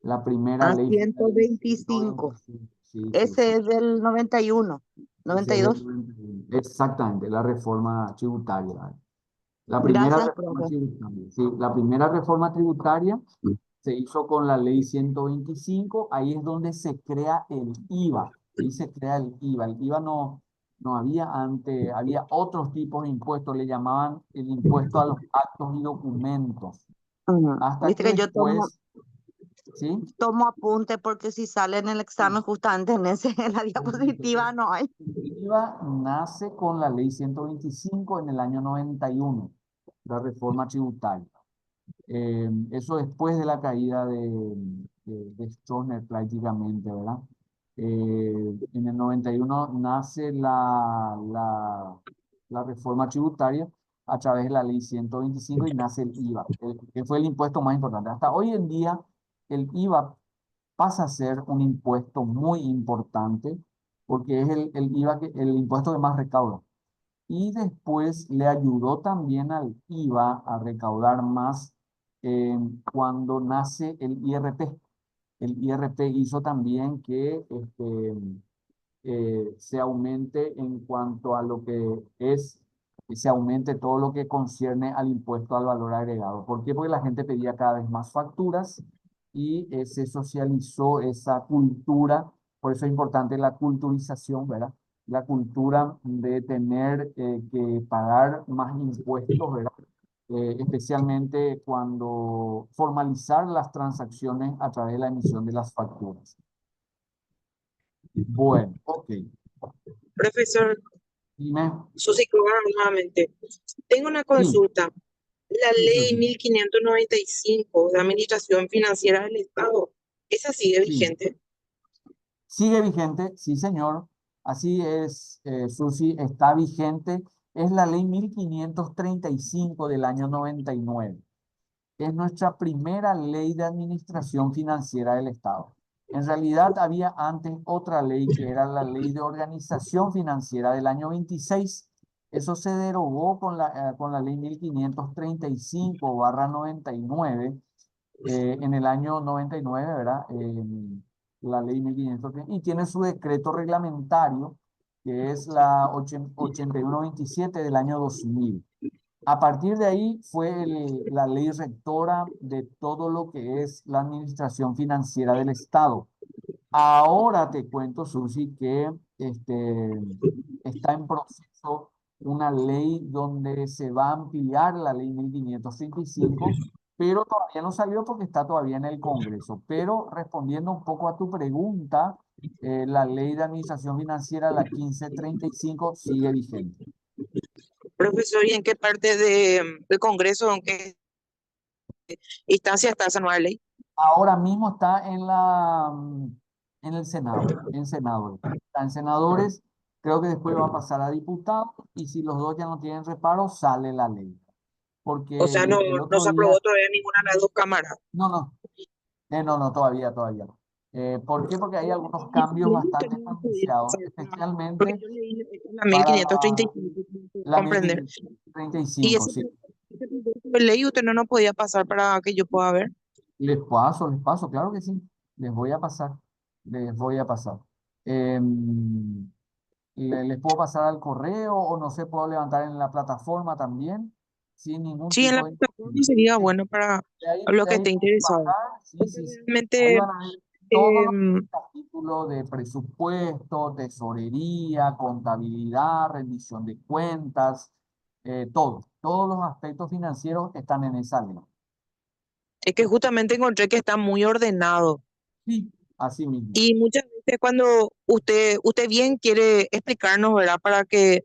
La primera Ah, ley fue la ley 125. 125. Sí, sí, Ese sí. es del 91, Ese es del 92. 91. Exactamente, la reforma tributaria. La primera Gracias, reforma profe. tributaria. Sí, la primera reforma tributaria se hizo con la ley 125. Ahí es donde se crea el IVA. Ahí se crea el IVA. El IVA no había antes, había otros tipos de impuestos, le llamaban el impuesto a los actos y documentos. Ujú. Hasta Viste que que yo tomo, después, ¿sí? tomo apunte porque si sale en el examen justamente en en la El diapositiva no hay. IVA nace con la ley 125 en el año 91, la reforma tributaria. Eso después de la caída de Stroessner prácticamente, ¿verdad? En el 91 nace la reforma tributaria a través de la ley 125 y nace el IVA, que fue el impuesto más importante. Hasta hoy en día el IVA pasa a ser un impuesto muy importante porque es el IVA, el impuesto que más recauda. Y después le ayudó también al IVA a recaudar más cuando nace el IRP. El IRP hizo también que se aumente en cuanto a lo que es, que se aumente todo lo que concierne al impuesto al valor agregado. ¿Por qué? Porque la gente pedía cada vez más facturas y se socializó esa cultura. Por eso es importante la culturización, ¿verdad? La cultura de tener que pagar más impuestos, ¿verdad? Especialmente cuando formalizar las transacciones a través de la emisión de las facturas. Bueno, ok. Profesor Dime. Susi Cobán, nuevamente. Tengo una Sí, consulta. La sí, ley Susi. 1595 de Administración Financiera del Estado, ¿esa sigue Sí. vigente? Sigue vigente, sí, señor. Así es, Susi, está vigente. Es la ley 1535 del año 99. Es nuestra primera ley de administración financiera del Estado. En realidad había antes otra ley que era la ley de organización financiera del año 26. Eso se derogó con la ley 1535/99 en el año 99, ¿verdad? La ley 1500 y tiene su decreto reglamentario que es la 8127 del año 2000. A partir de ahí fue la ley rectora de todo lo que es la administración financiera del Estado. Ahora te cuento, Susi, que está en proceso una ley donde se va a ampliar la ley 1535, pero todavía no salió porque está todavía en el Congreso. Pero respondiendo un poco a tu pregunta, la ley de administración financiera, la 1535, sigue vigente. Profesor, ¿y en qué parte del Congreso, en qué instancia está esa nueva ley? Ahora mismo está en el Senado, en senadores. Está en senadores, creo que después va a pasar a diputados y si los dos ya no tienen reparo, sale la ley. O sea, no, Porque el no otro se aprobó día, todavía ninguna de las dos cámaras. no, no, no, todavía no. ¿Por qué? Porque hay algunos Y cambios leí usted bastante no podía pronunciados, pasar porque especialmente yo leí la mil para quinientos treinta y cinco, la comprender. Y 1035, ese, sí. ese proyecto de ley usted no podía pasar para que yo pueda ver. Les paso, claro que sí. Les voy a pasar, les voy a pasar. Em, les puedo pasar al correo o no sé, puedo levantar en la plataforma también, sin ningún Sí, en la tipo de plataforma inconveniente. sería Sí, bueno para los de que ahí estén pueden interesados. bajar, sí, Porque sí, sí. Ahí realmente van a ver todos los em, capítulos de presupuesto, tesorería, contabilidad, rendición de cuentas, todos los aspectos financieros están en esa ley. es que justamente encontré que está muy ordenado. Sí, así mismo. Y muchas veces cuando usted bien quiere explicarnos, ¿verdad? Para que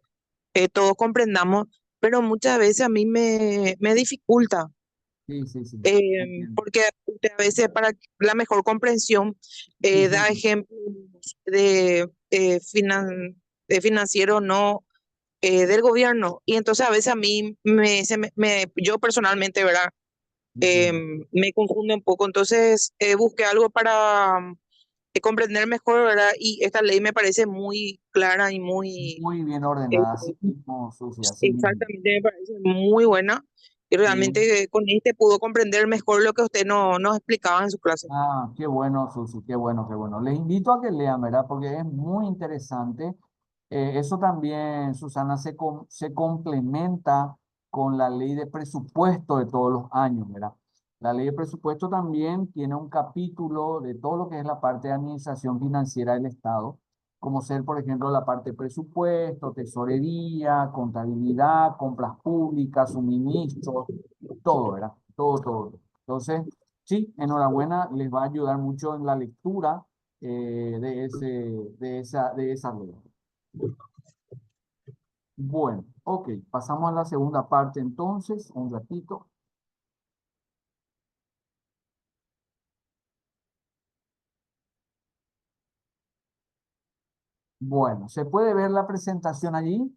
todos comprendamos, pero muchas veces a mí me dificulta, Sí, sí, sí. Entiendo. porque usted a veces para la mejor comprensión Sí, da señor. ejemplos de financiero no del gobierno. Y entonces a veces a mí yo personalmente, ¿verdad? Entiendo. Me confunde un poco. Entonces busqué algo para comprender mejor, ¿verdad? Y esta ley me parece muy clara y muy, Muy bien eh, ordenada, así mismo, Susi, así mismo. exactamente, me parece muy buena. Y Sí. realmente con este pudo comprender mejor lo que usted no, nos explicaba en su clase. Ah, qué bueno, Susi, qué bueno, qué bueno. Les invito a que lean, ¿verdad? Porque es muy interesante. Eso también, Susana, se complementa con la ley de presupuesto de todos los años, ¿verdad? La ley de presupuesto también tiene un capítulo de todo lo que es la parte de administración financiera del Estado, como ser, por ejemplo, la parte de presupuesto, tesorería, contabilidad, compras públicas, suministros, todo, ¿verdad? Todo. Entonces, sí, enhorabuena, les va a ayudar mucho en la lectura de esa ley. Bueno, ok, pasamos a la segunda parte entonces, un ratito. Bueno, ¿se puede ver la presentación allí?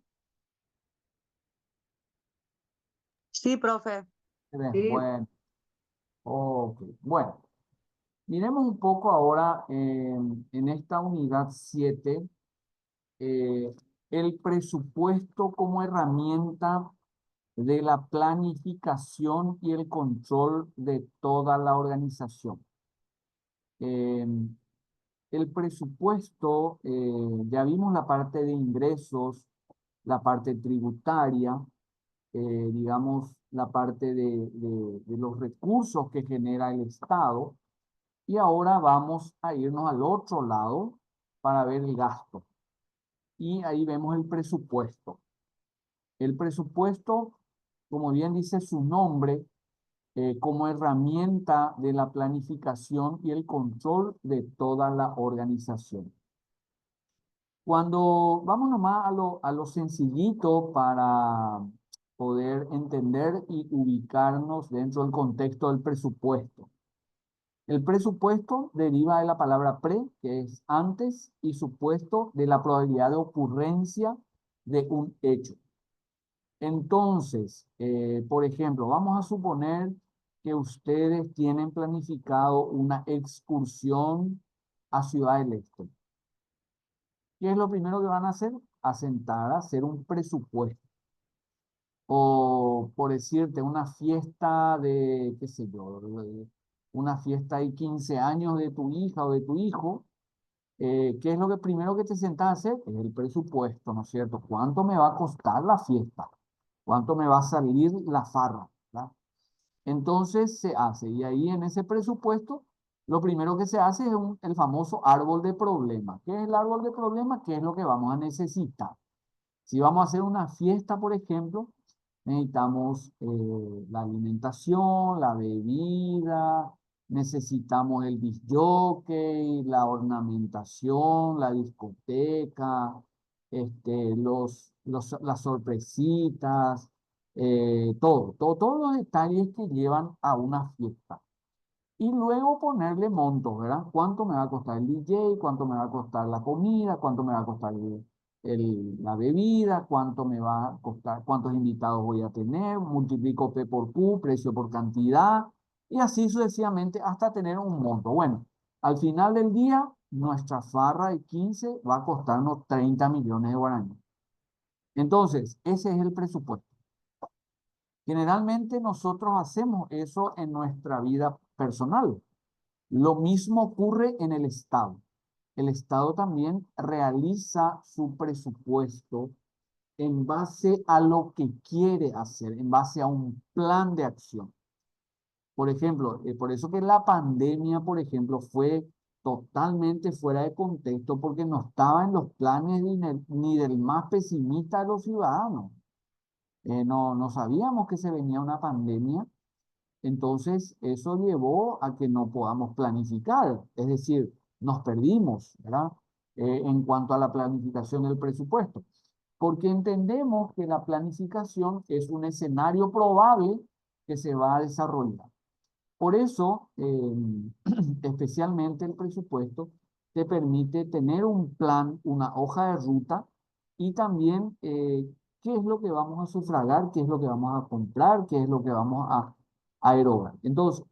Sí, profe. ¿Se ve? Sí, Bueno, ok. Bueno, miremos un poco ahora en esta unidad 7 eh, el presupuesto como herramienta de la planificación y el control de toda la organización. Eh, el presupuesto, ya vimos la parte de ingresos, la parte tributaria, digamos, la parte de los recursos que genera el Estado. Y ahora vamos a irnos al otro lado para ver el gasto. Y ahí vemos el presupuesto. El presupuesto, como bien dice su nombre, como herramienta de la planificación y el control de toda la organización. Cuando vamos nomás a lo sencillito para poder entender y ubicarnos dentro del contexto del presupuesto. El presupuesto deriva de la palabra pre, que es antes, y supuesto de la probabilidad de ocurrencia de un hecho. Entonces, por ejemplo, vamos a suponer que ustedes tienen planificado una excursión a Ciudad del Este. ¿Qué es lo primero que van a hacer? A sentar a hacer un presupuesto. O, por decirte, una fiesta de, qué sé yo, una fiesta de 15 años de tu hija o de tu hijo. ¿Qué es lo que primero que te sentás a hacer? Es el presupuesto, ¿no es cierto? ¿Cuánto me va a costar la fiesta? cuánto me va a salir la farra, ¿verdad? Entonces se hace, y ahí en ese presupuesto, lo primero que se hace es el famoso árbol de problemas. ¿Qué es el árbol de problemas? ¿Qué es lo que vamos a necesitar? Si vamos a hacer una fiesta, por ejemplo, necesitamos la alimentación, la bebida, necesitamos el disc jockey, la ornamentación, la discoteca, las sorpresitas, todos los detalles que llevan a una fiesta. Y luego ponerle montos, ¿verdad? ¿Cuánto me va a costar el DJ? ¿Cuánto me va a costar la comida? ¿Cuánto me va a costar la bebida? ¿Cuánto me va a costar? ¿Cuántos invitados voy a tener? Multiplico P por Q, precio por cantidad, y así sucesivamente hasta tener un monto. Bueno, al final del día, nuestra farra de 15 va a costarnos 30 millones de guaraníes. Entonces, ese es el presupuesto. Generalmente nosotros hacemos eso en nuestra vida personal. Lo mismo ocurre en el Estado. El Estado también realiza su presupuesto en base a lo que quiere hacer, en base a un plan de acción. Por ejemplo, por eso que la pandemia, por ejemplo, fue totalmente fuera de contexto porque no estaba en los planes ni del más pesimista de los ciudadanos. No sabíamos que se venía una pandemia. Entonces, eso llevó a que no podamos planificar, es decir, nos perdimos, ¿verdad? En cuanto a la planificación del presupuesto, porque entendemos que la planificación es un escenario probable que se va a desarrollar. Por eso, especialmente el presupuesto te permite tener un plan, una hoja de ruta y también qué es lo que vamos a sufragar, qué es lo que vamos a comprar, qué es lo que vamos a erogar. Entonces,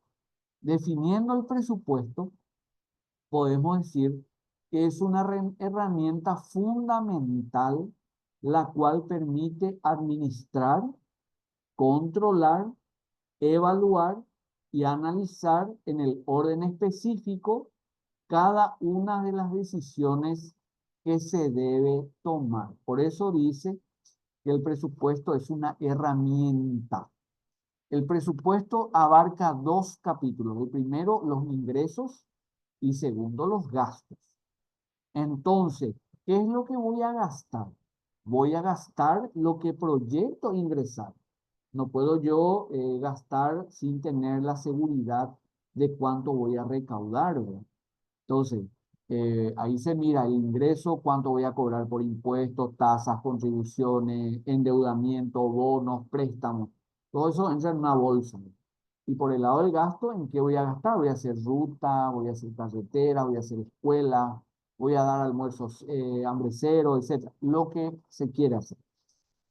definiendo el presupuesto, podemos decir que es una herramienta fundamental la cual permite administrar, controlar, evaluar y analizar en el orden específico cada una de las decisiones que se debe tomar. Por eso dice que el presupuesto es una herramienta. El presupuesto abarca dos capítulos. El primero, los ingresos, y segundo, los gastos. Entonces, ¿qué es lo que voy a gastar? Voy a gastar lo que proyecto ingresar. No puedo yo gastar sin tener la seguridad de cuánto voy a recaudar, ¿verdad? Entonces, ahí se mira el ingreso, cuánto voy a cobrar por impuestos, tasas, contribuciones, endeudamiento, bonos, préstamos. Todo eso entra en una bolsa. Y por el lado del gasto, ¿en qué voy a gastar? Voy a hacer ruta, voy a hacer carretera, voy a hacer escuela, voy a dar almuerzos hambre cero, etc. Lo que se quiere hacer.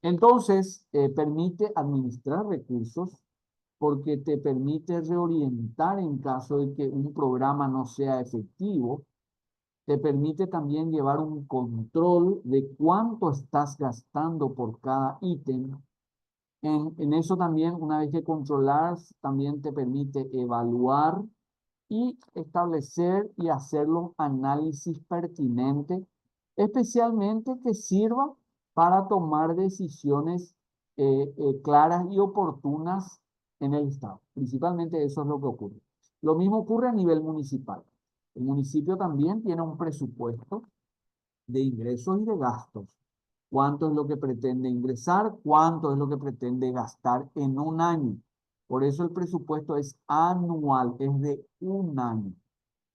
Entonces, permite administrar recursos porque te permite reorientar en caso de que un programa no sea efectivo. Te permite también llevar un control de cuánto estás gastando por cada ítem. En eso también, una vez que controlas, también te permite evaluar y establecer y hacer los análisis pertinentes, especialmente que sirva para tomar decisiones claras y oportunas en el Estado. Principalmente eso es lo que ocurre. Lo mismo ocurre a nivel municipal. El municipio también tiene un presupuesto de ingresos y de gastos. ¿Cuánto es lo que pretende ingresar? ¿Cuánto es lo que pretende gastar en un año? Por eso el presupuesto es anual, es de un año.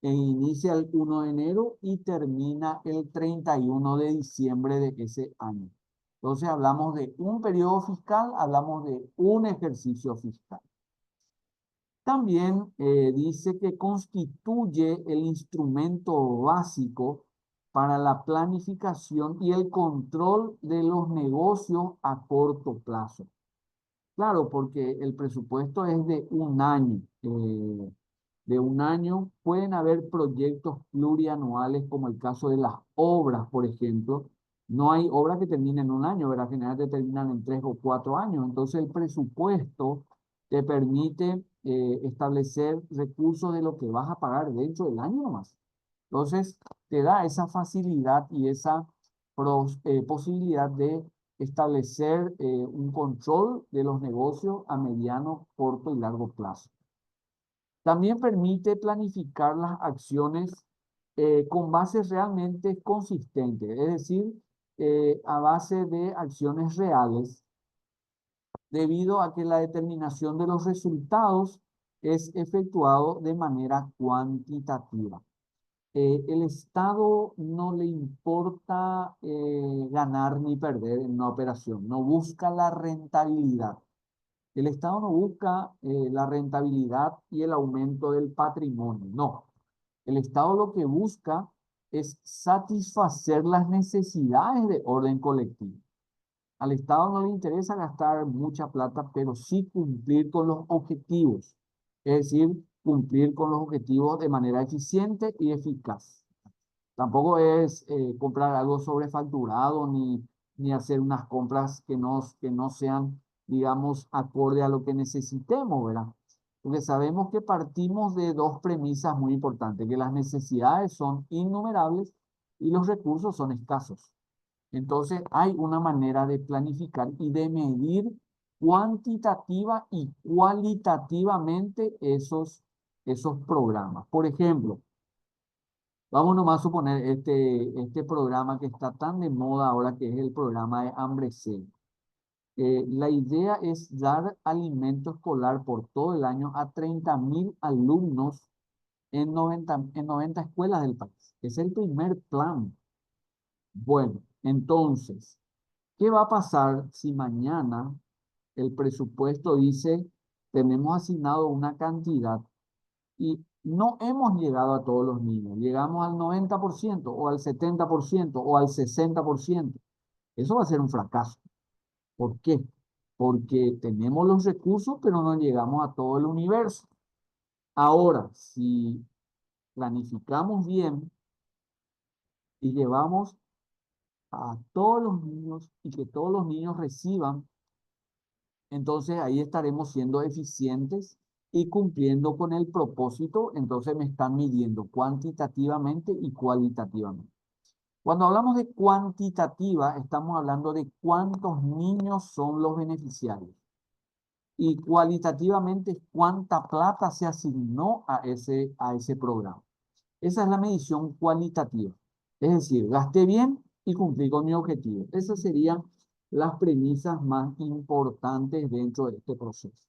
E inicia el 1 de enero y termina el 31 de diciembre de ese año. Entonces hablamos de un periodo fiscal, hablamos de un ejercicio fiscal. También dice que constituye el instrumento básico para la planificación y el control de los negocios a corto plazo. Claro, porque el presupuesto es de un año. De un año pueden haber proyectos plurianuales, como el caso de las obras, por ejemplo. No hay obras que terminen en un año, ¿verdad? Generalmente terminan en 3 o 4 años. Entonces el presupuesto te permite establecer recursos de lo que vas a pagar dentro del año nomás. Entonces te da esa facilidad y esa posibilidad de establecer un control de los negocios a mediano, corto y largo plazo. También permite planificar las acciones con bases realmente consistentes, es decir, a base de acciones reales, debido a que la determinación de los resultados es efectuado de manera cuantitativa. El Estado no le importa ganar ni perder en una operación, no busca la rentabilidad. El Estado no busca la rentabilidad y el aumento del patrimonio, no. El Estado lo que busca es satisfacer las necesidades de orden colectivo. Al Estado no le interesa gastar mucha plata, pero sí cumplir con los objetivos, es decir, cumplir con los objetivos de manera eficiente y eficaz. Tampoco es comprar algo sobrefacturado ni hacer unas compras que no sean, digamos, acorde a lo que necesitemos, ¿verdad? Porque sabemos que partimos de dos premisas muy importantes, que las necesidades son innumerables y los recursos son escasos. Entonces hay una manera de planificar y de medir cuantitativa y cualitativamente esos programas. Por ejemplo, vamos nomás a suponer este programa que está tan de moda ahora, que es el programa de Hambre Cero. La idea es dar alimento escolar por todo el año a 30.000 alumnos en 90 escuelas del país. Es el primer plan. Bueno, entonces, ¿qué va a pasar si mañana el presupuesto dice, tenemos asignado una cantidad y no hemos llegado a todos los niños? Llegamos al 90% o al 70% o al 60%. Eso va a ser un fracaso. ¿Por qué? Porque tenemos los recursos, pero no llegamos a todo el universo. Ahora, si planificamos bien y llevamos a todos los niños y que todos los niños reciban, entonces ahí estaremos siendo eficientes y cumpliendo con el propósito. Entonces me están midiendo cuantitativamente y cualitativamente. Cuando hablamos de cuantitativa, estamos hablando de cuántos niños son los beneficiarios. Y cualitativamente, cuánta plata se asignó a ese programa. Esa es la medición cualitativa. Es decir, gasté bien y cumplí con mi objetivo. Esas serían las premisas más importantes dentro de este proceso.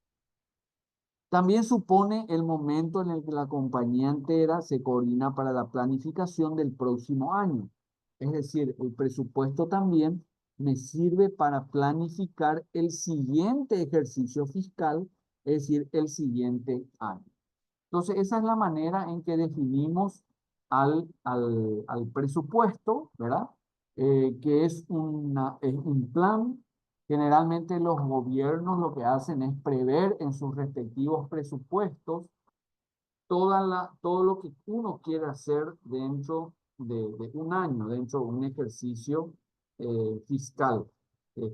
También supone el momento en el que la compañía entera se coordina para la planificación del próximo año. Es decir, el presupuesto también me sirve para planificar el siguiente ejercicio fiscal, es decir, el siguiente año. Entonces, esa es la manera en que definimos al presupuesto, ¿verdad? Que es un plan. Generalmente los gobiernos lo que hacen es prever en sus respectivos presupuestos todo lo que uno quiere hacer dentro de un año, dentro de un ejercicio fiscal.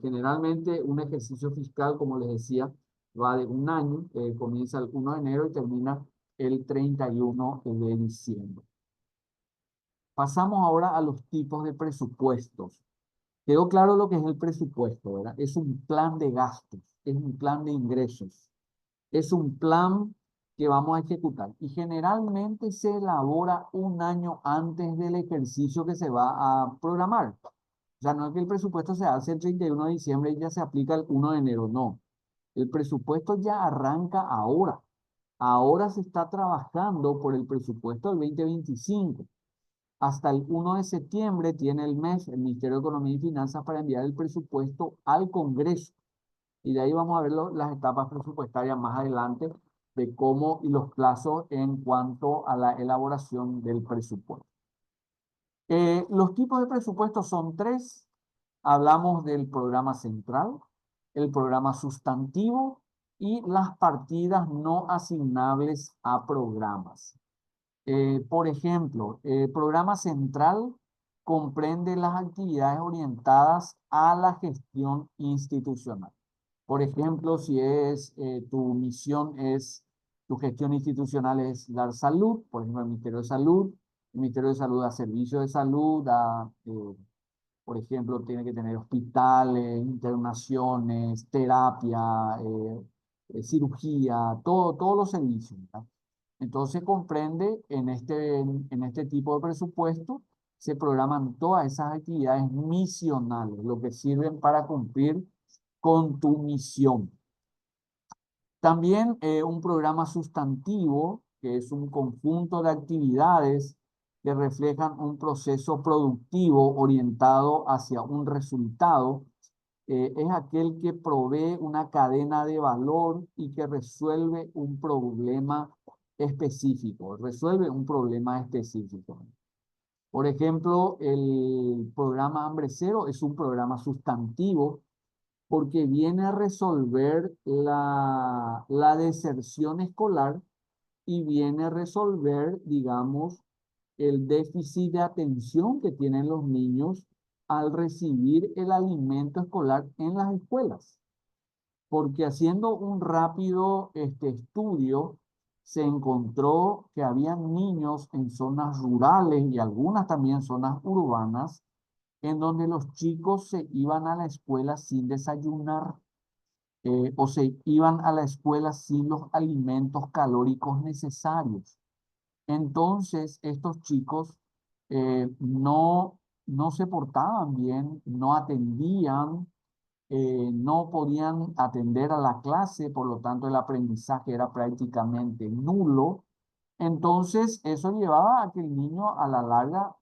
Generalmente un ejercicio fiscal, como les decía, va de un año, comienza el 1 de enero y termina el 31 de diciembre. Pasamos ahora a los tipos de presupuestos. Quedó claro lo que es el presupuesto, ¿verdad? Es un plan de gastos, es un plan de ingresos, es un plan que vamos a ejecutar y generalmente se elabora un año antes del ejercicio que se va a programar. O sea, no es que el presupuesto se hace el 31 de diciembre y ya se aplica el 1 de enero, no. El presupuesto ya arranca ahora. Ahora se está trabajando por el presupuesto del 2025. Hasta el 1 de septiembre tiene el mes el Ministerio de Economía y Finanzas para enviar el presupuesto al Congreso. Y de ahí vamos a ver las etapas presupuestarias más adelante de cómo y los plazos en cuanto a la elaboración del presupuesto. Los tipos de presupuestos son tres. Hablamos del programa central, el programa sustantivo y las partidas no asignables a programas. Por ejemplo, el programa central comprende las actividades orientadas a la gestión institucional. Por ejemplo, si tu misión tu gestión institucional es dar salud, por ejemplo, el Ministerio de Salud da servicios de salud, da Por ejemplo, tiene que tener hospitales, internaciones, terapia, cirugía, todos los servicios, ¿verdad? Entonces comprende en este tipo de presupuesto, se programan todas esas actividades misionales, lo que sirven para cumplir con tu misión. También un programa sustantivo, que es un conjunto de actividades que reflejan un proceso productivo orientado hacia un resultado, es aquel que provee una cadena de valor y que resuelve un problema específico, resuelve un problema específico. Por ejemplo, el programa Hambre Cero es un programa sustantivo porque viene a resolver la deserción escolar y viene a resolver, digamos, el déficit de atención que tienen los niños al recibir el alimento escolar en las escuelas. Porque haciendo un rápido estudio, se encontró que había niños en zonas rurales y algunas también zonas urbanas, en donde los chicos se iban a la escuela sin desayunar, o se iban a la escuela sin los alimentos calóricos necesarios. Entonces, estos chicos no se portaban bien, no atendían, no podían atender a la clase, por lo tanto el aprendizaje era prácticamente nulo. Entonces, eso llevaba a que el niño a la larga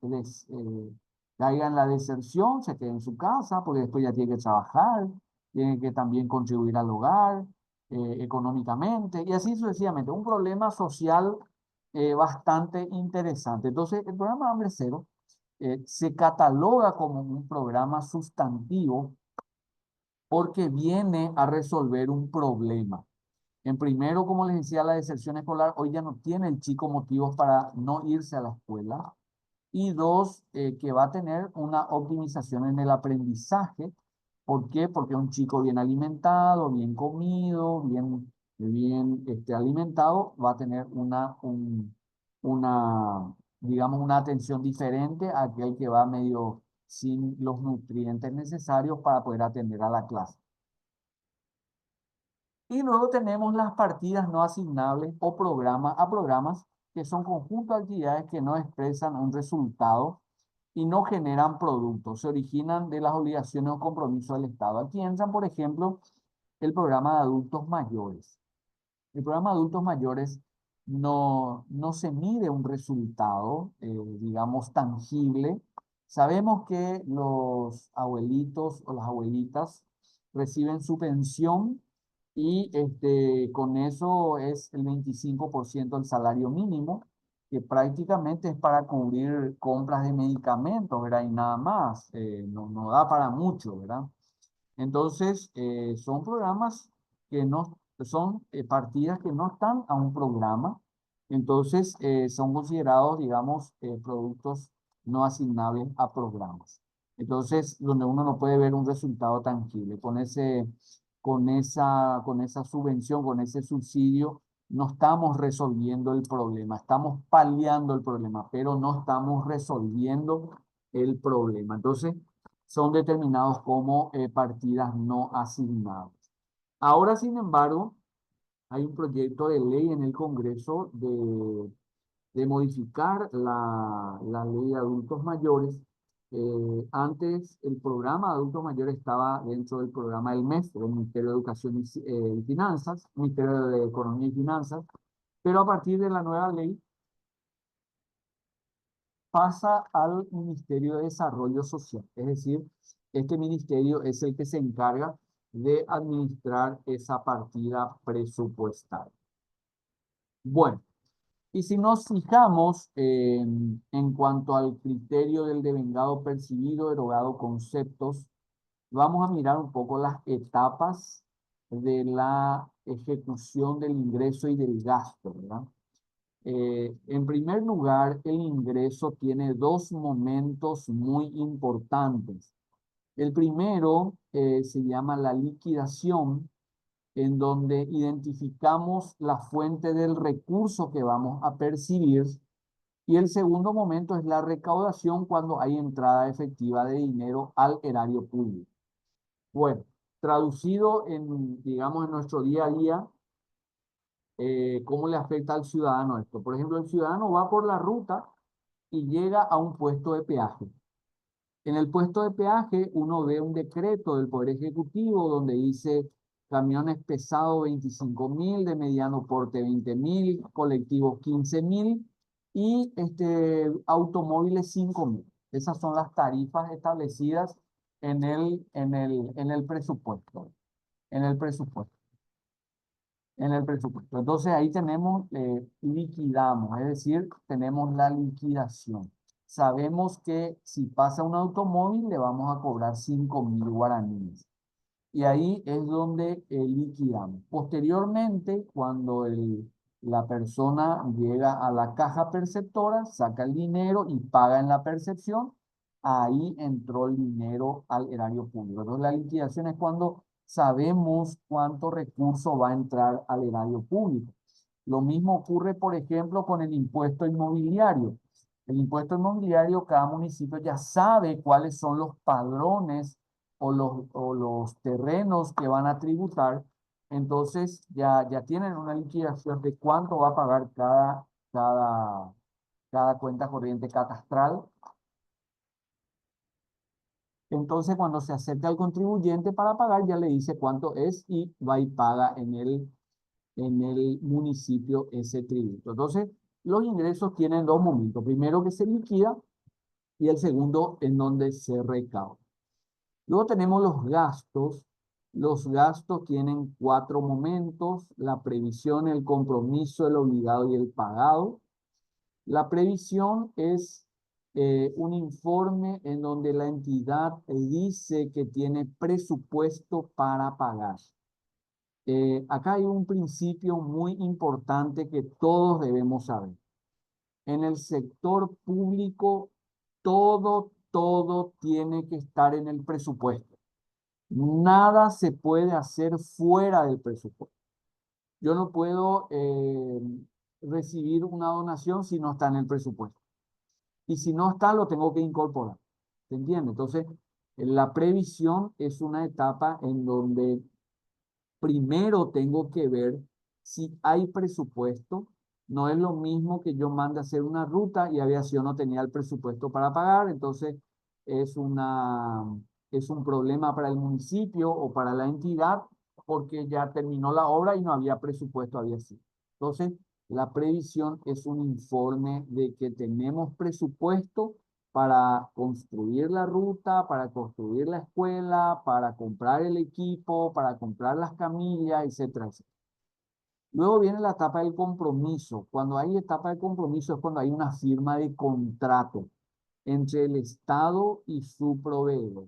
caiga en la deserción, se quede en su casa, porque después ya tiene que trabajar, tiene que también contribuir al hogar, económicamente, y así sucesivamente. Un problema social bastante interesante. Entonces, el programa Hambre Cero se cataloga como un programa sustantivo porque viene a resolver un problema. En primero, como les decía, la deserción escolar, hoy ya no tiene el chico motivos para no irse a la escuela. Y dos, que va a tener una optimización en el aprendizaje. ¿Por qué? Porque un chico bien alimentado, bien comido, bien alimentado, va a tener digamos, una atención diferente a aquel que va medio sin los nutrientes necesarios para poder atender a la clase. Y luego tenemos las partidas no asignables o programas que son conjuntos de actividades que no expresan un resultado y no generan productos, se originan de las obligaciones o compromisos del Estado. Aquí entran, por ejemplo, el programa de adultos mayores. El programa de adultos mayores no se mide un resultado, digamos, tangible. Sabemos que los abuelitos o las abuelitas reciben su pensión y con eso es el 25% del salario mínimo, que prácticamente es para cubrir compras de medicamentos, ¿verdad? Y nada más, no da para mucho, ¿verdad? Entonces, son programas que no, son partidas que no están a un programa, entonces son considerados, digamos, productos no asignables a programas. Entonces, donde uno no puede ver un resultado tangible. Con esa subvención, con ese subsidio, no estamos resolviendo el problema, estamos paliando el problema, pero no estamos resolviendo el problema. Entonces, son determinados como partidas no asignadas. Ahora, sin embargo, hay un proyecto de ley en el Congreso de modificar la ley de adultos mayores. Antes, el programa de adultos mayores estaba dentro del programa del MEF, del Ministerio de Educación y Finanzas, Ministerio de Economía y Finanzas, pero a partir de la nueva ley pasa al Ministerio de Desarrollo Social. Es decir, este ministerio es el que se encarga de administrar esa partida presupuestaria. Bueno, y si nos fijamos en cuanto al criterio del devengado percibido, erogado conceptos, vamos a mirar un poco las etapas de la ejecución del ingreso y del gasto, ¿verdad? En primer lugar, el ingreso tiene dos momentos muy importantes. El primero se llama la liquidación, en donde identificamos la fuente del recurso que vamos a percibir Y el segundo momento es la recaudación cuando hay entrada efectiva de dinero al erario público. Bueno, traducido en, digamos, en nuestro día a día, ¿cómo le afecta al ciudadano esto? Por ejemplo, el ciudadano va por la ruta y llega a un puesto de peaje. En el puesto de peaje uno ve un decreto del Poder Ejecutivo donde dice camiones pesados 25.000, de mediano porte 20.000, colectivos 15.000 y automóviles 5.000. Esas son las tarifas establecidas en el presupuesto. En el presupuesto. Entonces ahí tenemos, liquidamos, es decir, tenemos la liquidación. Sabemos que si pasa un automóvil le vamos a cobrar 5.000 guaraníes. Y ahí es donde liquidamos. Posteriormente, cuando la persona llega a la caja perceptora, saca el dinero y paga en la percepción, ahí entró el dinero al erario público. Entonces la liquidación es cuando sabemos cuánto recurso va a entrar al erario público. Lo mismo ocurre, por ejemplo, con el impuesto inmobiliario. El impuesto inmobiliario, cada municipio ya sabe cuáles son los padrones o los terrenos que van a tributar, entonces ya tienen una liquidación de cuánto va a pagar cada cuenta corriente catastral. Entonces, cuando se acerca al contribuyente para pagar, ya le dice cuánto es y va y paga en el municipio ese tributo. Entonces, los ingresos tienen dos momentos. Primero que se liquida y el segundo en donde se recauda. Luego tenemos los gastos. Los gastos tienen 4 momentos: la previsión, el compromiso, el obligado y el pagado. La previsión es un informe en donde la entidad dice que tiene presupuesto para pagar. Acá hay un principio muy importante que todos debemos saber. En el sector público, todo tiene que estar en el presupuesto. Nada se puede hacer fuera del presupuesto. Yo no puedo recibir una donación si no está en el presupuesto. Y si no está, lo tengo que incorporar. ¿Se entiende? Entonces, la previsión es una etapa en donde primero tengo que ver si hay presupuesto. No es lo mismo que yo mande a hacer una ruta y aviación no tenía el presupuesto para pagar, entonces es un problema para el municipio o para la entidad porque ya terminó la obra y no había presupuesto aviación. Entonces, la previsión es un informe de que tenemos presupuesto para construir la ruta, para construir la escuela, para comprar el equipo, para comprar las camillas, etcétera, etcétera. Luego viene la etapa del compromiso. Cuando hay etapa de compromiso es cuando hay una firma de contrato entre el Estado y su proveedor.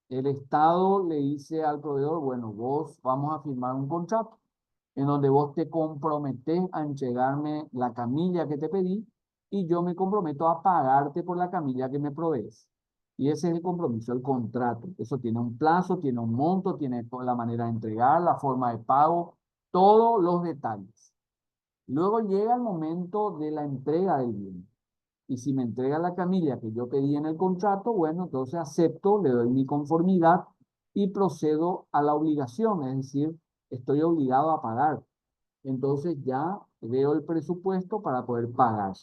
El Estado le dice al proveedor, bueno, vos vamos a firmar un contrato en donde vos te comprometés a entregarme la camilla que te pedí y yo me comprometo a pagarte por la camilla que me provees. Y ese es el compromiso, el contrato. Eso tiene un plazo, tiene un monto, tiene toda la manera de entregar, la forma de pago, todos los detalles. Luego llega el momento de la entrega del bien. Y si me entrega la camilla que yo pedí en el contrato, bueno, entonces acepto, le doy mi conformidad y procedo a la obligación, es decir, estoy obligado a pagar. Entonces ya veo el presupuesto para poder pagar.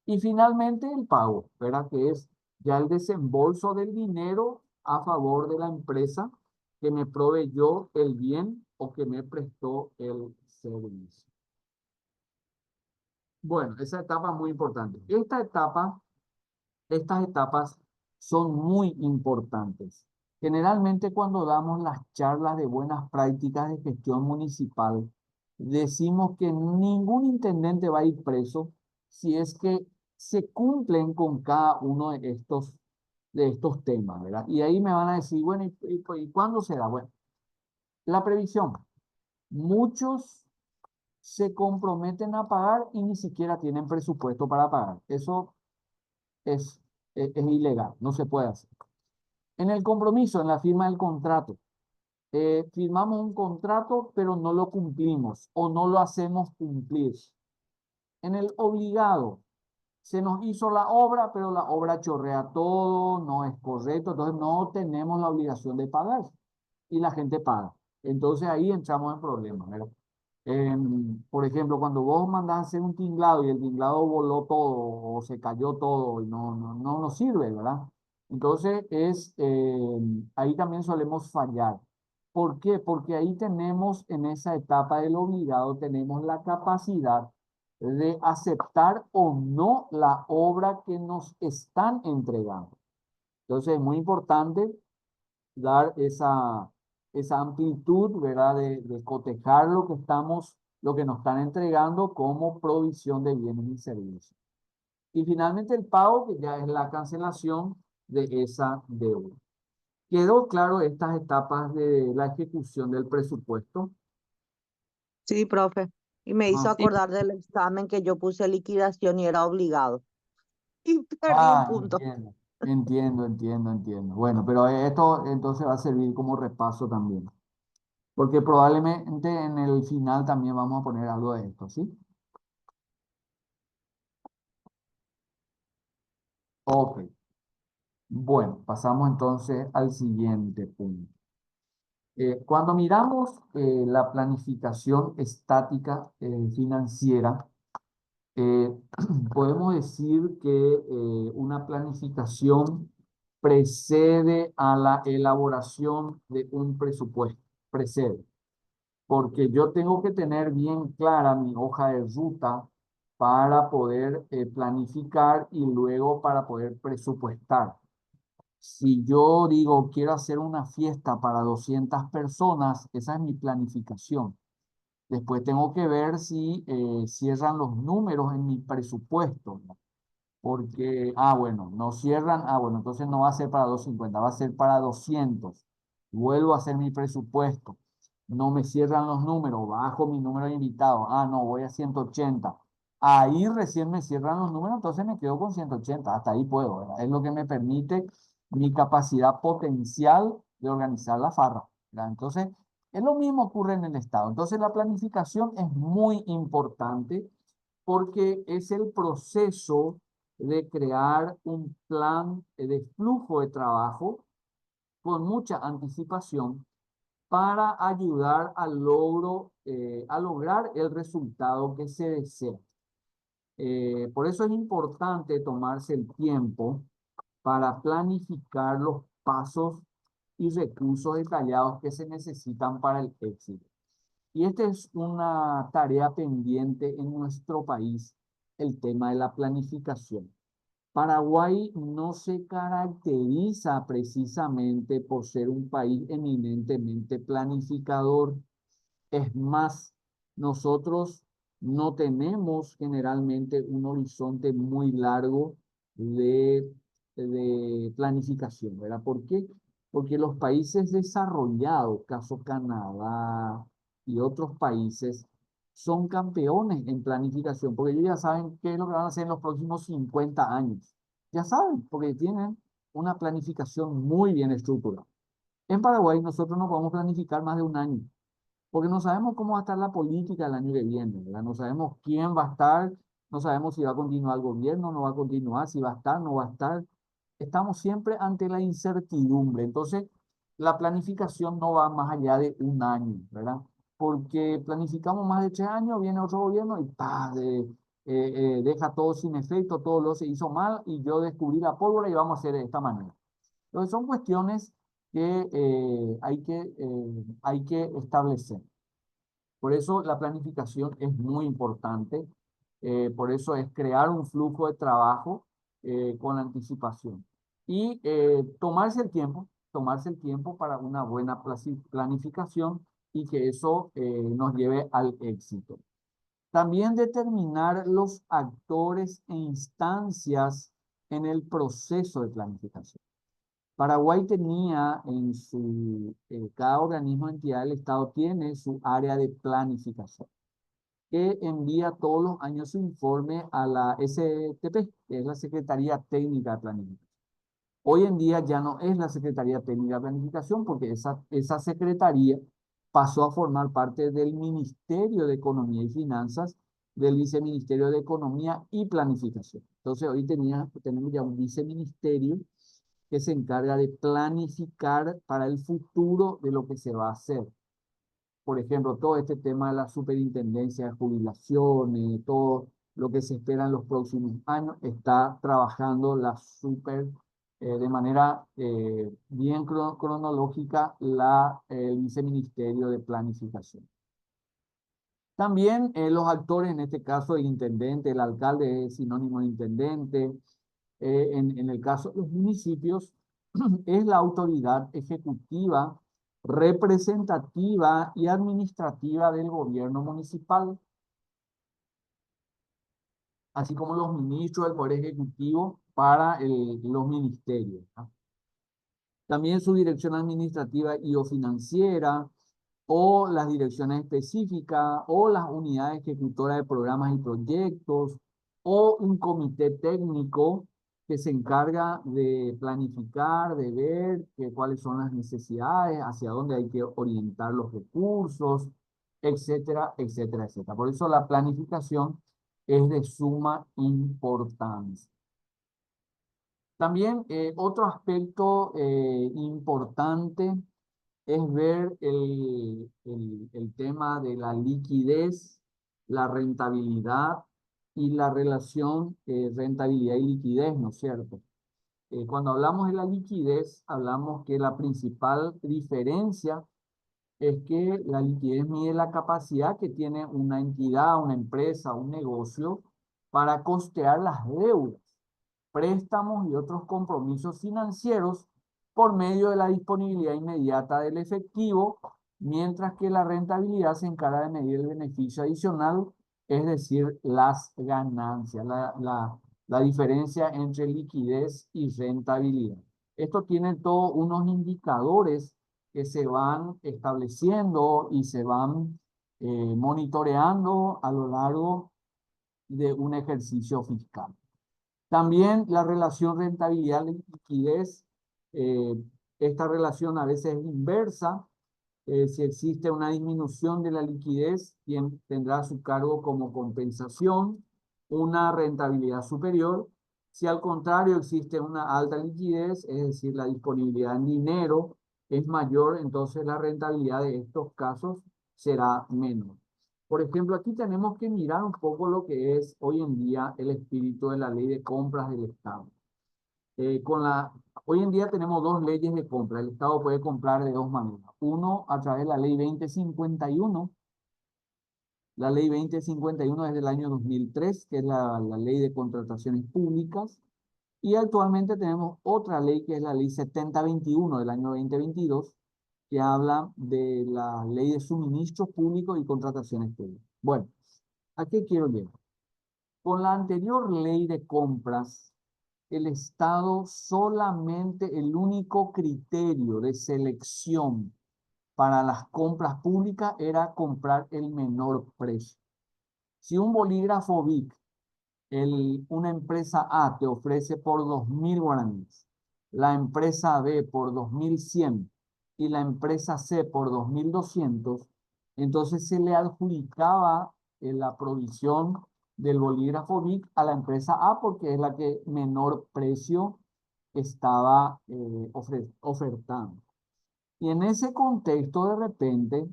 Y finalmente el pago, ¿verdad? Que es ya el desembolso del dinero a favor de la empresa que me proveyó el bien o que me prestó el servicio. Bueno, esa etapa es muy importante. Estas etapas son muy importantes. Generalmente cuando damos las charlas de buenas prácticas de gestión municipal, decimos que ningún intendente va a ir preso si es que se cumplen con cada uno de estos temas, ¿verdad? Y ahí me van a decir, bueno, ¿y cuándo se da? Bueno, la previsión. Muchos se comprometen a pagar y ni siquiera tienen presupuesto para pagar. Eso es ilegal, no se puede hacer. En el compromiso, en la firma del contrato, firmamos un contrato, pero no lo cumplimos o no lo hacemos cumplir. En el obligado, se nos hizo la obra, pero la obra chorrea todo, no es correcto, entonces no tenemos la obligación de pagar y la gente paga. Entonces ahí entramos en problemas, ¿verdad? Por ejemplo, cuando vos mandás a hacer un tinglado y el tinglado voló todo o se cayó todo y no nos sirve, ¿verdad? Entonces ahí también solemos fallar. ¿Por qué? Porque ahí tenemos en esa etapa del obligado, tenemos la capacidad de aceptar o no la obra que nos están entregando. Entonces es muy importante dar esa amplitud, ¿verdad? De cotejar lo que nos están entregando como provisión de bienes y servicios. Y finalmente el pago, que ya es la cancelación de esa deuda. ¿Quedó claro estas etapas de la ejecución del presupuesto? Sí, profe. Y me hizo Ah, Sí, acordar del examen que yo puse liquidación y era obligado. Y perdí un punto. entiendo, entiendo. Bueno, pero esto entonces va a servir como repaso también, porque probablemente en el final también vamos a poner algo de esto, ¿sí? Ok, bueno, pasamos entonces al siguiente punto. Cuando miramos la planificación estática financiera, eh, podemos decir que una planificación precede a la elaboración de un presupuesto, precede, porque yo tengo que tener bien clara mi hoja de ruta para poder planificar y luego para poder presupuestar. Si yo digo, quiero hacer una fiesta para 200 personas, esa es mi planificación. Después tengo que ver si cierran los números en mi presupuesto, ¿no? Porque, bueno, no cierran, bueno, entonces no va a ser para 250, va a ser para 200. Vuelvo a hacer mi presupuesto. No me cierran los números, bajo mi número de invitados. No, voy a 180. Ahí recién me cierran los números, entonces me quedo con 180. Hasta ahí puedo, ¿verdad? Es lo que me permite mi capacidad potencial de organizar la farra, ¿verdad? Entonces, es lo mismo ocurre en el Estado. Entonces, la planificación es muy importante porque es el proceso de crear un plan de flujo de trabajo con mucha anticipación para ayudar a lograr el resultado que se desea. Por eso es importante tomarse el tiempo para planificar los pasos y recursos detallados que se necesitan para el éxito. Y esta es una tarea pendiente en nuestro país, el tema de la planificación. Paraguay no se caracteriza precisamente por ser un país eminentemente planificador. Es más, nosotros no tenemos generalmente un horizonte muy largo de, de planificación, ¿verdad? ¿Por qué? Porque los países desarrollados, caso Canadá y otros países, son campeones en planificación, porque ellos ya saben qué es lo que van a hacer en los próximos 50 años. Ya saben, porque tienen una planificación muy bien estructurada. En Paraguay nosotros no podemos planificar más de un año porque no sabemos cómo va a estar la política el año que viene, ¿verdad? No sabemos quién va a estar, no sabemos si va a continuar el gobierno, no va a continuar, si va a estar, no va a estar. Estamos siempre ante la incertidumbre. Entonces, la planificación no va más allá de un año, ¿verdad? Porque planificamos más de 3 años, viene otro gobierno y deja todo sin efecto, todo lo se hizo mal y yo descubrí la pólvora y vamos a hacer de esta manera. Entonces, son cuestiones que hay que establecer. Por eso la planificación es muy importante. Por eso es crear un flujo de trabajo con anticipación. Y tomarse el tiempo para una buena planificación y que eso nos lleve al éxito. También determinar los actores e instancias en el proceso de planificación. Paraguay tenía cada organismo, entidad del Estado tiene su área de planificación, que envía todos los años su informe a la STP, que es la Secretaría Técnica de Planificación. Hoy en día ya no es la Secretaría Técnica de Planificación porque esa secretaría pasó a formar parte del Ministerio de Economía y Finanzas del Viceministerio de Economía y Planificación. Entonces, hoy tenemos ya un viceministerio que se encarga de planificar para el futuro de lo que se va a hacer. Por ejemplo, todo este tema de la superintendencia de jubilaciones, todo lo que se espera en los próximos años, está trabajando de manera bien cronológica el Viceministerio de Planificación. También los actores, en este caso el intendente, el alcalde es sinónimo de intendente. En el caso de los municipios, es la autoridad ejecutiva, representativa y administrativa del gobierno municipal, así como los ministros del Poder Ejecutivo para los ministerios, ¿no? También su dirección administrativa y o financiera, o las direcciones específicas, o las unidades ejecutoras de programas y proyectos, o un comité técnico que se encarga de planificar, de ver cuáles son las necesidades, hacia dónde hay que orientar los recursos, etcétera, etcétera, etcétera. Por eso la planificación es de suma importancia. También otro aspecto importante es ver el tema de la liquidez, la rentabilidad y la relación rentabilidad y liquidez, ¿no es cierto? Cuando hablamos de la liquidez, hablamos que la principal diferencia es que la liquidez mide la capacidad que tiene una entidad, una empresa, un negocio para costear las deudas, préstamos y otros compromisos financieros por medio de la disponibilidad inmediata del efectivo, mientras que la rentabilidad se encarga de medir el beneficio adicional, es decir, las ganancias, la diferencia entre liquidez y rentabilidad. Esto tiene todos unos indicadores que se van estableciendo y se van monitoreando a lo largo de un ejercicio fiscal. También la relación rentabilidad-liquidez, esta relación a veces es inversa. Si existe una disminución de la liquidez, quien tendrá a su cargo como compensación una rentabilidad superior. Si al contrario existe una alta liquidez, es decir, la disponibilidad en dinero es mayor, entonces la rentabilidad de estos casos será menor. Por ejemplo, aquí tenemos que mirar un poco lo que es hoy en día el espíritu de la ley de compras del Estado. Hoy en día tenemos dos leyes de compra. El Estado puede comprar de dos maneras. Uno, a través de la ley 2051. La ley 2051 es del año 2003, que es la ley de contrataciones públicas. Y actualmente tenemos otra ley, que es la ley 7021 del año 2022, que habla de la ley de suministros públicos y contrataciones públicas. Bueno, ¿a qué quiero llegar? Con la anterior ley de compras, el Estado solamente el único criterio de selección para las compras públicas era comprar el menor precio. Si un bolígrafo BIC, una empresa A te ofrece por 2.000 guaraníes, la empresa B por 2.100 y la empresa C por 2.200, entonces se le adjudicaba la provisión del bolígrafo BIC a la empresa A porque es la que menor precio estaba ofertando. Y en ese contexto, de repente,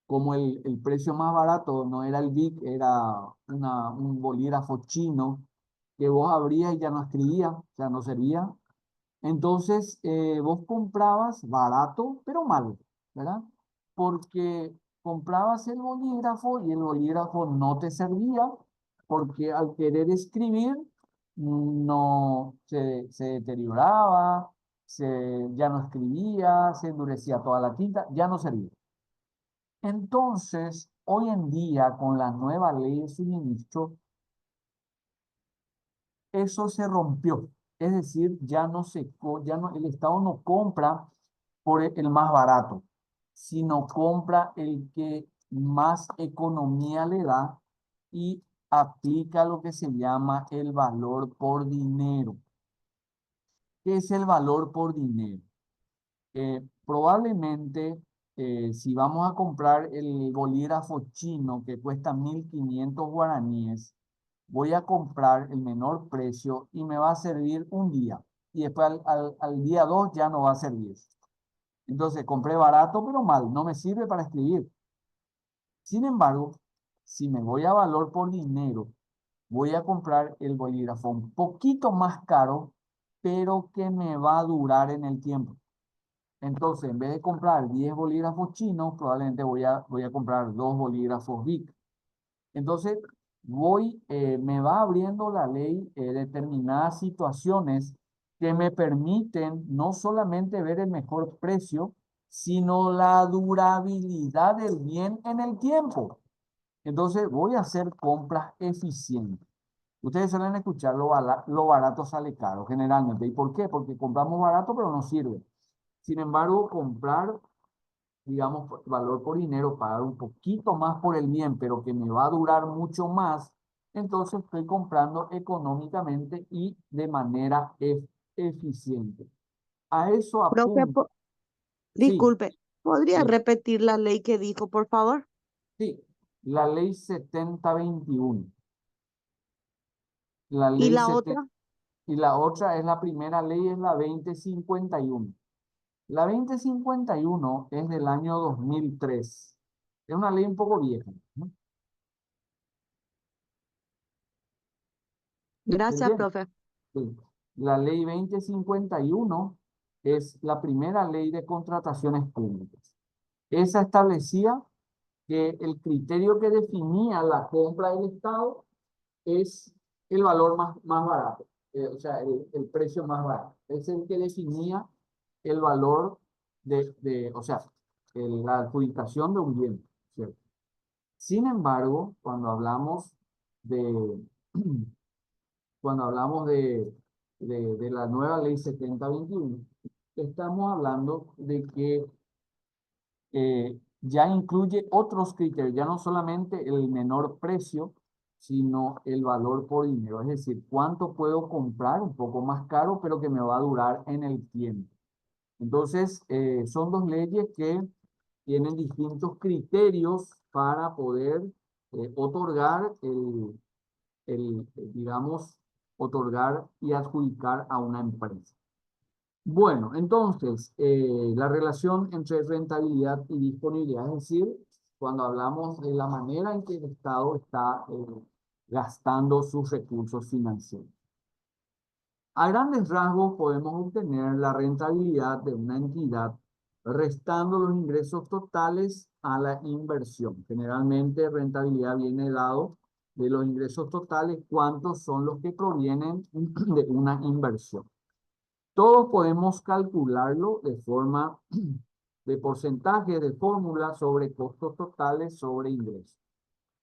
como el precio más barato no era el BIC, era un bolígrafo chino que vos abrías y ya no escribía, o sea, no servía. Entonces, vos comprabas barato, pero mal, ¿verdad? Porque comprabas el bolígrafo y el bolígrafo no te servía, porque al querer escribir, no se deterioraba, ya no escribía, se endurecía toda la tinta, ya no servía. Entonces, hoy en día, con la nueva ley de suministro, eso se rompió. Es decir, el Estado no compra por el más barato, sino compra el que más economía le da y aplica lo que se llama el valor por dinero. ¿Qué es el valor por dinero? Probablemente si vamos a comprar el bolígrafo chino que cuesta 1.500 guaraníes, voy a comprar el menor precio y me va a servir un día. Y después al día 2 ya no va a servir. Entonces compré barato pero mal, no me sirve para escribir. Sin embargo, si me voy a valor por dinero, voy a comprar el bolígrafo un poquito más caro, pero que me va a durar en el tiempo. Entonces, en vez de comprar 10 bolígrafos chinos, probablemente voy a comprar 2 bolígrafos Bic. Entonces, me va abriendo la ley determinadas situaciones que me permiten no solamente ver el mejor precio, sino la durabilidad del bien en el tiempo. Entonces, voy a hacer compras eficientes. Ustedes suelen escuchar lo barato sale caro, generalmente. ¿Y por qué? Porque compramos barato, pero no sirve. Sin embargo, comprar, digamos, valor por dinero, pagar un poquito más por el bien, pero que me va a durar mucho más, entonces estoy comprando económicamente y de manera eficiente. A eso Profe, apunta. Sí, disculpe, ¿podría sí, repetir la ley que dijo, por favor? sí. La ley 7021. La ¿Y ley la 70, otra? y la otra es la primera ley, es la 2051. La 2051 es del año 2003. Es una ley un poco vieja, ¿no? ¿Se Gracias, entiende? profe. Sí. La ley 2051 es la primera ley de contrataciones públicas. Esa establecía que el criterio que definía la compra del Estado es el valor más barato, o sea, el precio más barato. Es el que definía el valor o sea, la adjudicación de un bien, ¿cierto? Sin embargo, de, cuando hablamos de la nueva ley 7021, estamos hablando de que ya incluye otros criterios, ya no solamente el menor precio, sino el valor por dinero. Es decir, cuánto puedo comprar un poco más caro, pero que me va a durar en el tiempo. Entonces, son dos leyes que tienen distintos criterios para poder otorgar digamos, otorgar y adjudicar a una empresa. Bueno, entonces, la relación entre rentabilidad y disponibilidad, es decir, cuando hablamos de la manera en que el Estado está gastando sus recursos financieros. A grandes rasgos podemos obtener la rentabilidad de una entidad restando los ingresos totales a la inversión. Generalmente rentabilidad viene dado de los ingresos totales, cuántos son los que provienen de una inversión. Todos podemos calcularlo de forma de porcentaje de fórmula sobre costos totales sobre ingresos.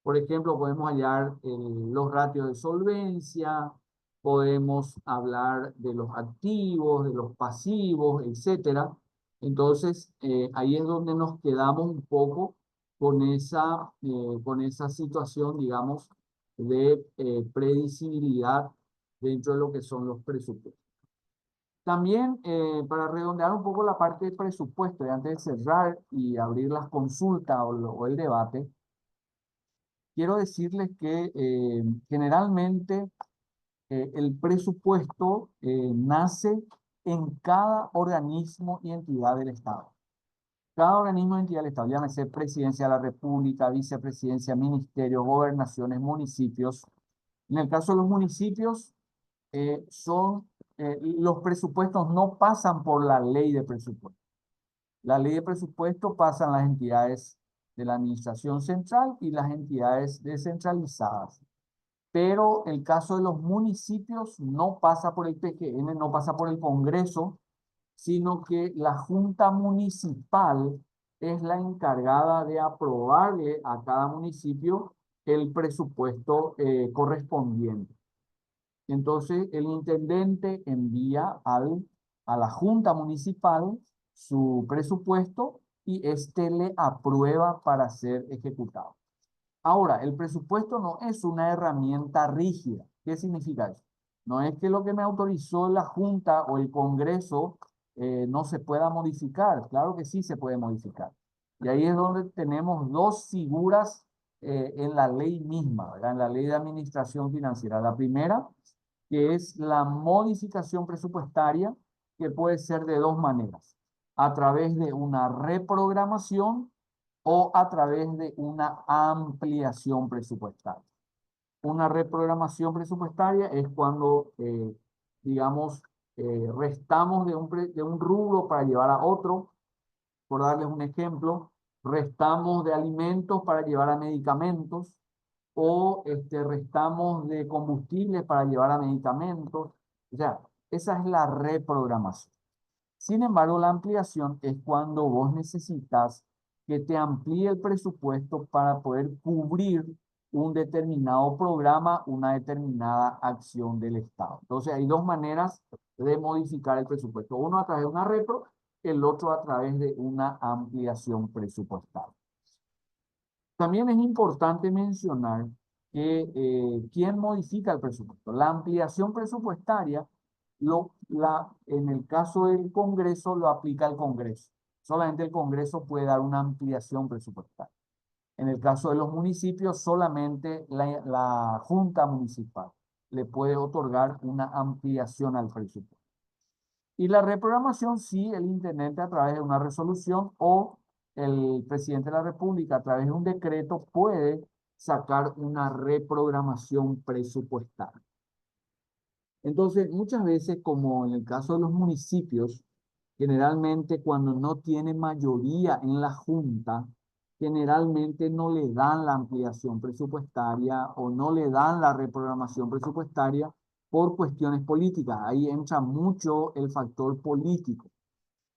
Por ejemplo, podemos hallar los ratios de solvencia, podemos hablar de los activos, de los pasivos, etcétera. Entonces, ahí es donde nos quedamos un poco con esa situación, digamos, de predecibilidad dentro de lo que son los presupuestos. También, para redondear un poco la parte de presupuesto, y antes de cerrar y abrir las consultas o el debate, quiero decirles que generalmente el presupuesto nace en cada organismo y entidad del Estado. Cada organismo y entidad del Estado, llámese Presidencia de la República, Vicepresidencia, Ministerios, Gobernaciones, municipios. En el caso de los municipios, los presupuestos no pasan por la ley de presupuesto. La ley de presupuesto pasan las entidades de la administración central y las entidades descentralizadas. Pero el caso de los municipios no pasa por el PGN, no pasa por el Congreso, sino que la Junta Municipal es la encargada de aprobarle a cada municipio el presupuesto correspondiente. Entonces, el intendente envía a la Junta Municipal su presupuesto y este le aprueba para ser ejecutado. Ahora, el presupuesto no es una herramienta rígida. ¿Qué significa eso? No es que lo que me autorizó la Junta o el Congreso no se pueda modificar. Claro que sí se puede modificar. Y ahí es donde tenemos dos figuras en la ley misma, ¿verdad? En la ley de administración financiera. La primera, que es la modificación presupuestaria, que puede ser de dos maneras: a través de una reprogramación o a través de una ampliación presupuestaria. Una reprogramación presupuestaria es cuando, digamos, restamos de un rubro para llevar a otro. Por darles un ejemplo, restamos de alimentos para llevar a medicamentos, o restamos de combustibles para llevar a medicamentos. O sea, esa es la reprogramación. Sin embargo, la ampliación es cuando vos necesitas que te amplíe el presupuesto para poder cubrir un determinado programa, una determinada acción del Estado. Entonces, hay dos maneras de modificar el presupuesto. Uno a través de una repro, el otro a través de una ampliación presupuestaria. También es importante mencionar que ¿quién modifica el presupuesto? La ampliación presupuestaria, en el caso del Congreso, lo aplica el Congreso. Solamente el Congreso puede dar una ampliación presupuestaria. En el caso de los municipios, solamente la Junta Municipal le puede otorgar una ampliación al presupuesto. Y la reprogramación, sí, el intendente a través de una resolución o el presidente de la República a través de un decreto puede sacar una reprogramación presupuestaria. Entonces, muchas veces, como en el caso de los municipios, generalmente cuando no tiene mayoría en la Junta, generalmente no le dan la ampliación presupuestaria o no le dan la reprogramación presupuestaria por cuestiones políticas. Ahí entra mucho el factor político.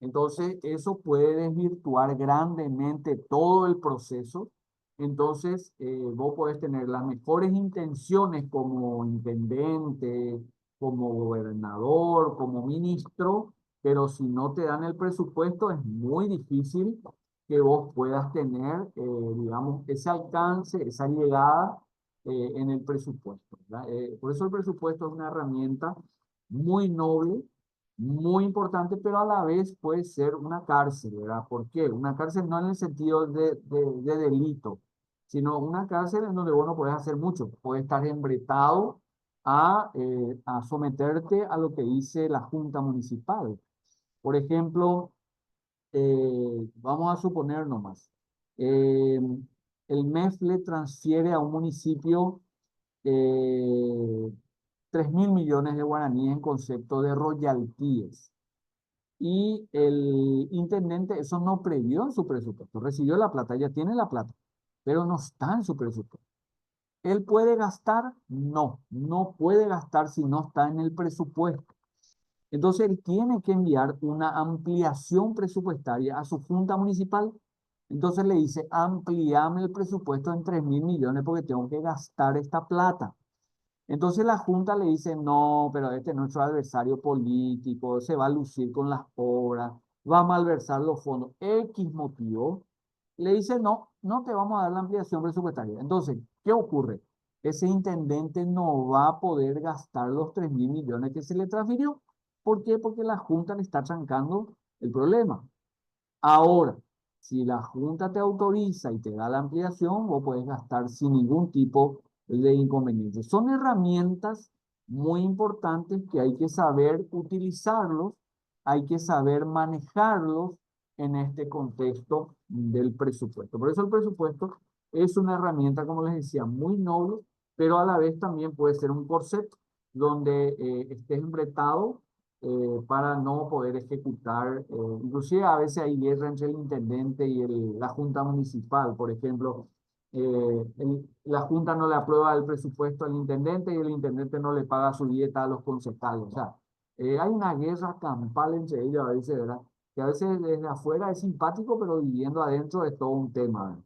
Entonces, eso puede desvirtuar grandemente todo el proceso. Entonces, vos podés tener las mejores intenciones como intendente, como gobernador, como ministro, pero si no te dan el presupuesto, es muy difícil que vos puedas tener, digamos, ese alcance, esa llegada en el presupuesto, ¿verdad? Por eso el presupuesto es una herramienta muy noble, muy importante, pero a la vez puede ser una cárcel, ¿verdad? ¿Por qué? Una cárcel no en el sentido de delito, sino una cárcel en donde vos no podés hacer mucho. Puedes estar embretado a someterte a lo que dice la Junta Municipal. Por ejemplo, vamos a suponer nomás, eh, el MEF le transfiere a un municipio 3.000 millones de guaraníes en concepto de royalties. Y el intendente eso no previó en su presupuesto. Recibió la plata, ya tiene la plata, pero no está en su presupuesto. ¿Él puede gastar? No, no puede gastar si no está en el presupuesto. Entonces él tiene que enviar una ampliación presupuestaria a su junta municipal. Entonces le dice, amplíame el presupuesto en 3.000 millones porque tengo que gastar esta plata. Entonces la Junta le dice, no, pero este es nuestro adversario político, se va a lucir con las obras, va a malversar los fondos, X motivo. Le dice, no, no te vamos a dar la ampliación presupuestaria. Entonces, ¿qué ocurre? Ese intendente no va a poder gastar los 3.000 millones que se le transfirió. ¿Por qué? Porque la Junta le está trancando el problema. Ahora, si la Junta te autoriza y te da la ampliación, vos puedes gastar sin ningún tipo de inconveniente. Son herramientas muy importantes que hay que saber utilizarlos, hay que saber manejarlos en este contexto del presupuesto. Por eso el presupuesto es una herramienta, como les decía, muy noble, pero a la vez también puede ser un corset donde estés embretado para no poder ejecutar. Inclusive a veces hay guerra entre el intendente y la junta municipal. Por ejemplo, la junta no le aprueba el presupuesto al intendente y el intendente no le paga su dieta a los concejales. O sea, hay una guerra campal entre ellos a veces, ¿verdad? Que a veces desde afuera es simpático, pero viviendo adentro es todo un tema, ¿verdad?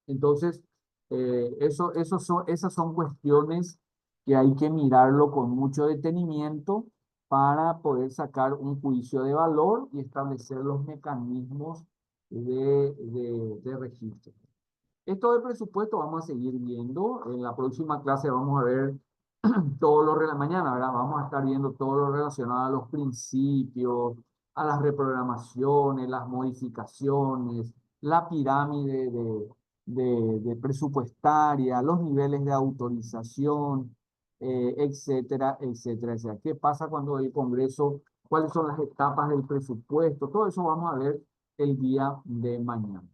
Entonces, esas son cuestiones que hay que mirarlo con mucho detenimiento para poder sacar un juicio de valor y establecer los mecanismos de registro. Esto de presupuesto vamos a seguir viendo. En la próxima clase vamos a ver todo mañana, ¿verdad? Vamos a estar viendo todo lo relacionado a los principios, a las reprogramaciones, las modificaciones, la pirámide de presupuestaria, los niveles de autorización, etcétera, etcétera, etcétera. ¿Qué pasa cuando el Congreso, cuáles son las etapas del presupuesto? Todo eso vamos a ver el día de mañana.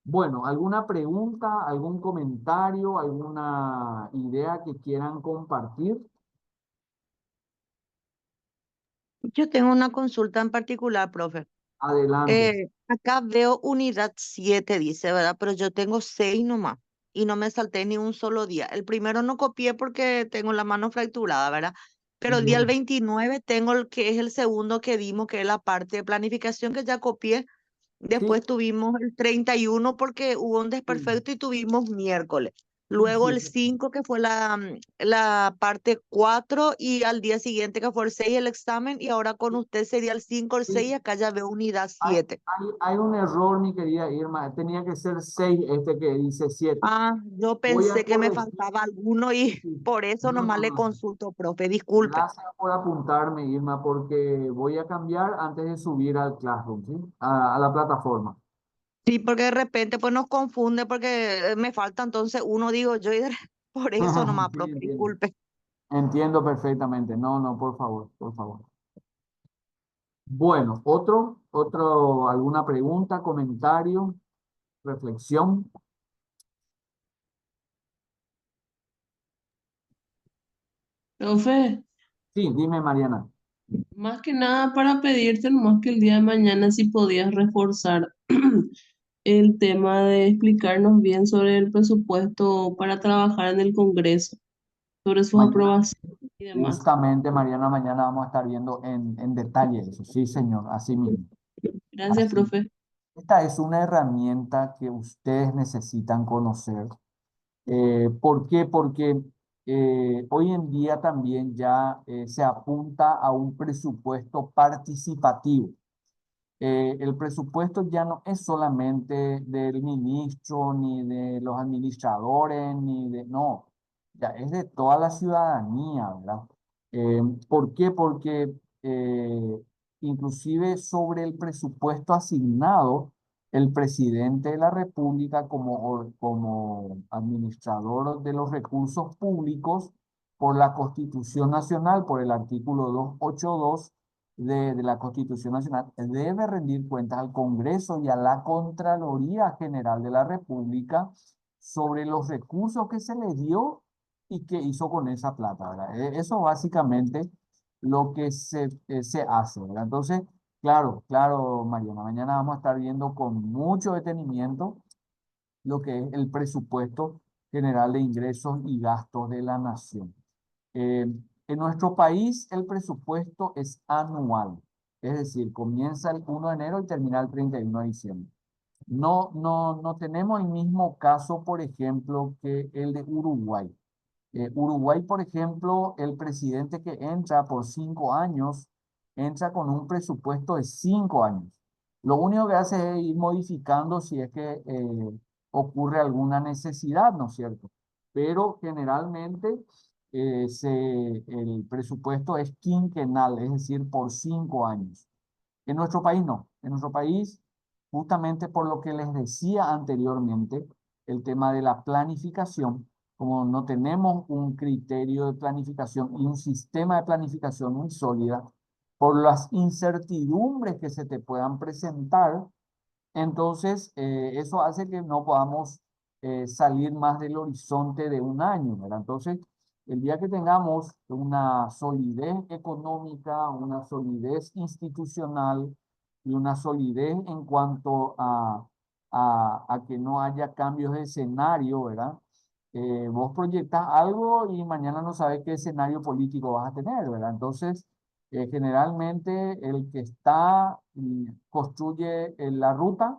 Bueno, ¿alguna pregunta, algún comentario, alguna idea que quieran compartir? Yo tengo una consulta en particular, profe. Adelante. Acá veo unidad 7 dice, ¿verdad? Pero yo tengo 6 nomás y no me salté ni un solo día. El primero no copié porque tengo la mano fracturada, ¿verdad? Pero el día el Ujú. 29 tengo el que es el segundo que dimos, que es la parte de planificación que ya copié. Sí, Después tuvimos el 31 porque hubo un sí, desperfecto y tuvimos miércoles. sí, Luego sí, el 5 que fue la parte 4 y al día siguiente que fue el 6 el examen y ahora con usted sería el 5 el 6 sí. y acá ya veo unidad Hay, 7. hay un error, mi querida Irma. Tenía que ser 6 este que dice 7. Ah, yo Voy a pensé que me corregir. faltaba alguno y Sí. por eso No, nomás no, le no. consulto, profe, disculpe. Gracias por apuntarme, Irma, porque voy a cambiar antes de subir al Classroom, ¿sí? A la plataforma. Sí, porque de repente pues nos confunde porque me falta entonces uno, digo yo, y por eso nomás, Sí, profe, entiendo. disculpe. Entiendo perfectamente. No, no, por favor, por favor. Bueno, alguna pregunta, comentario, reflexión. Profe, Sí, dime, Mariana. más que nada para pedirte nomás que el día de mañana si podías reforzar el tema de explicarnos bien sobre el presupuesto para trabajar en el Congreso, sobre sus Mañana, aprobaciones y demás. justamente, Mariana, mañana vamos a estar viendo en detalle eso. Sí, señor, así mismo. Gracias, Así. profe. Esta es una herramienta que ustedes necesitan conocer. ¿Por qué? Porque hoy en día también ya se apunta a un presupuesto participativo. El presupuesto ya no es solamente del ministro, ni de los administradores, ni de... No, ya es de toda la ciudadanía, ¿verdad? ¿Por qué? Porque inclusive sobre el presupuesto asignado, el presidente de la República como administrador de los recursos públicos, por la Constitución Nacional, por el artículo 282, de la Constitución Nacional, debe rendir cuentas al Congreso y a la Contraloría General de la República sobre los recursos que se le dio y qué hizo con esa plata, ¿verdad? Eso básicamente lo que se hace, ¿verdad? Entonces, claro, claro, Mariana, mañana vamos a estar viendo con mucho detenimiento lo que es el presupuesto general de ingresos y gastos de la nación. En nuestro país el presupuesto es anual, es decir, comienza el 1 de enero y termina el 31 de diciembre. No tenemos el mismo caso, por ejemplo, que el de Uruguay. Uruguay, por ejemplo, el presidente que entra por 5 años, entra con un presupuesto de 5 años. Lo único que hace es ir modificando si es que ocurre alguna necesidad, ¿no es cierto? Pero generalmente el presupuesto es quinquenal, es decir, por 5 años. En nuestro país no. En nuestro país, justamente por lo que les decía anteriormente, el tema de la planificación, como no tenemos un criterio de planificación y un sistema de planificación muy sólida, por las incertidumbres que se te puedan presentar, entonces eso hace que no podamos salir más del horizonte de un año, ¿verdad? Entonces, el día que tengamos una solidez económica, una solidez institucional y una solidez en cuanto a que no haya cambios de escenario, ¿verdad? Vos proyectas algo y mañana no sabes qué escenario político vas a tener, ¿verdad? Entonces, generalmente el que está construye la ruta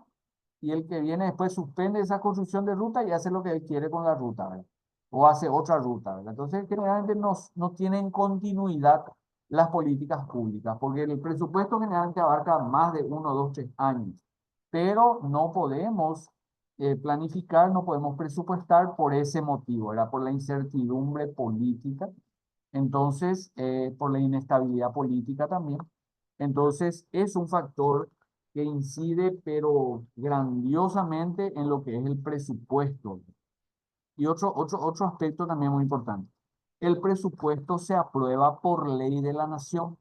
y el que viene después suspende esa construcción de ruta y hace lo que él quiere con la ruta, ¿verdad? O hace otra ruta, ¿verdad? Entonces, generalmente no tienen continuidad las políticas públicas, porque el presupuesto generalmente abarca más de 1, 2, 3 años, pero no podemos planificar, no podemos presupuestar por ese motivo, ¿verdad? Por la incertidumbre política, entonces, por la inestabilidad política también. Entonces, es un factor que incide, pero grandiosamente en lo que es el presupuesto. Y otro aspecto también muy importante. El presupuesto se aprueba por ley de la nación.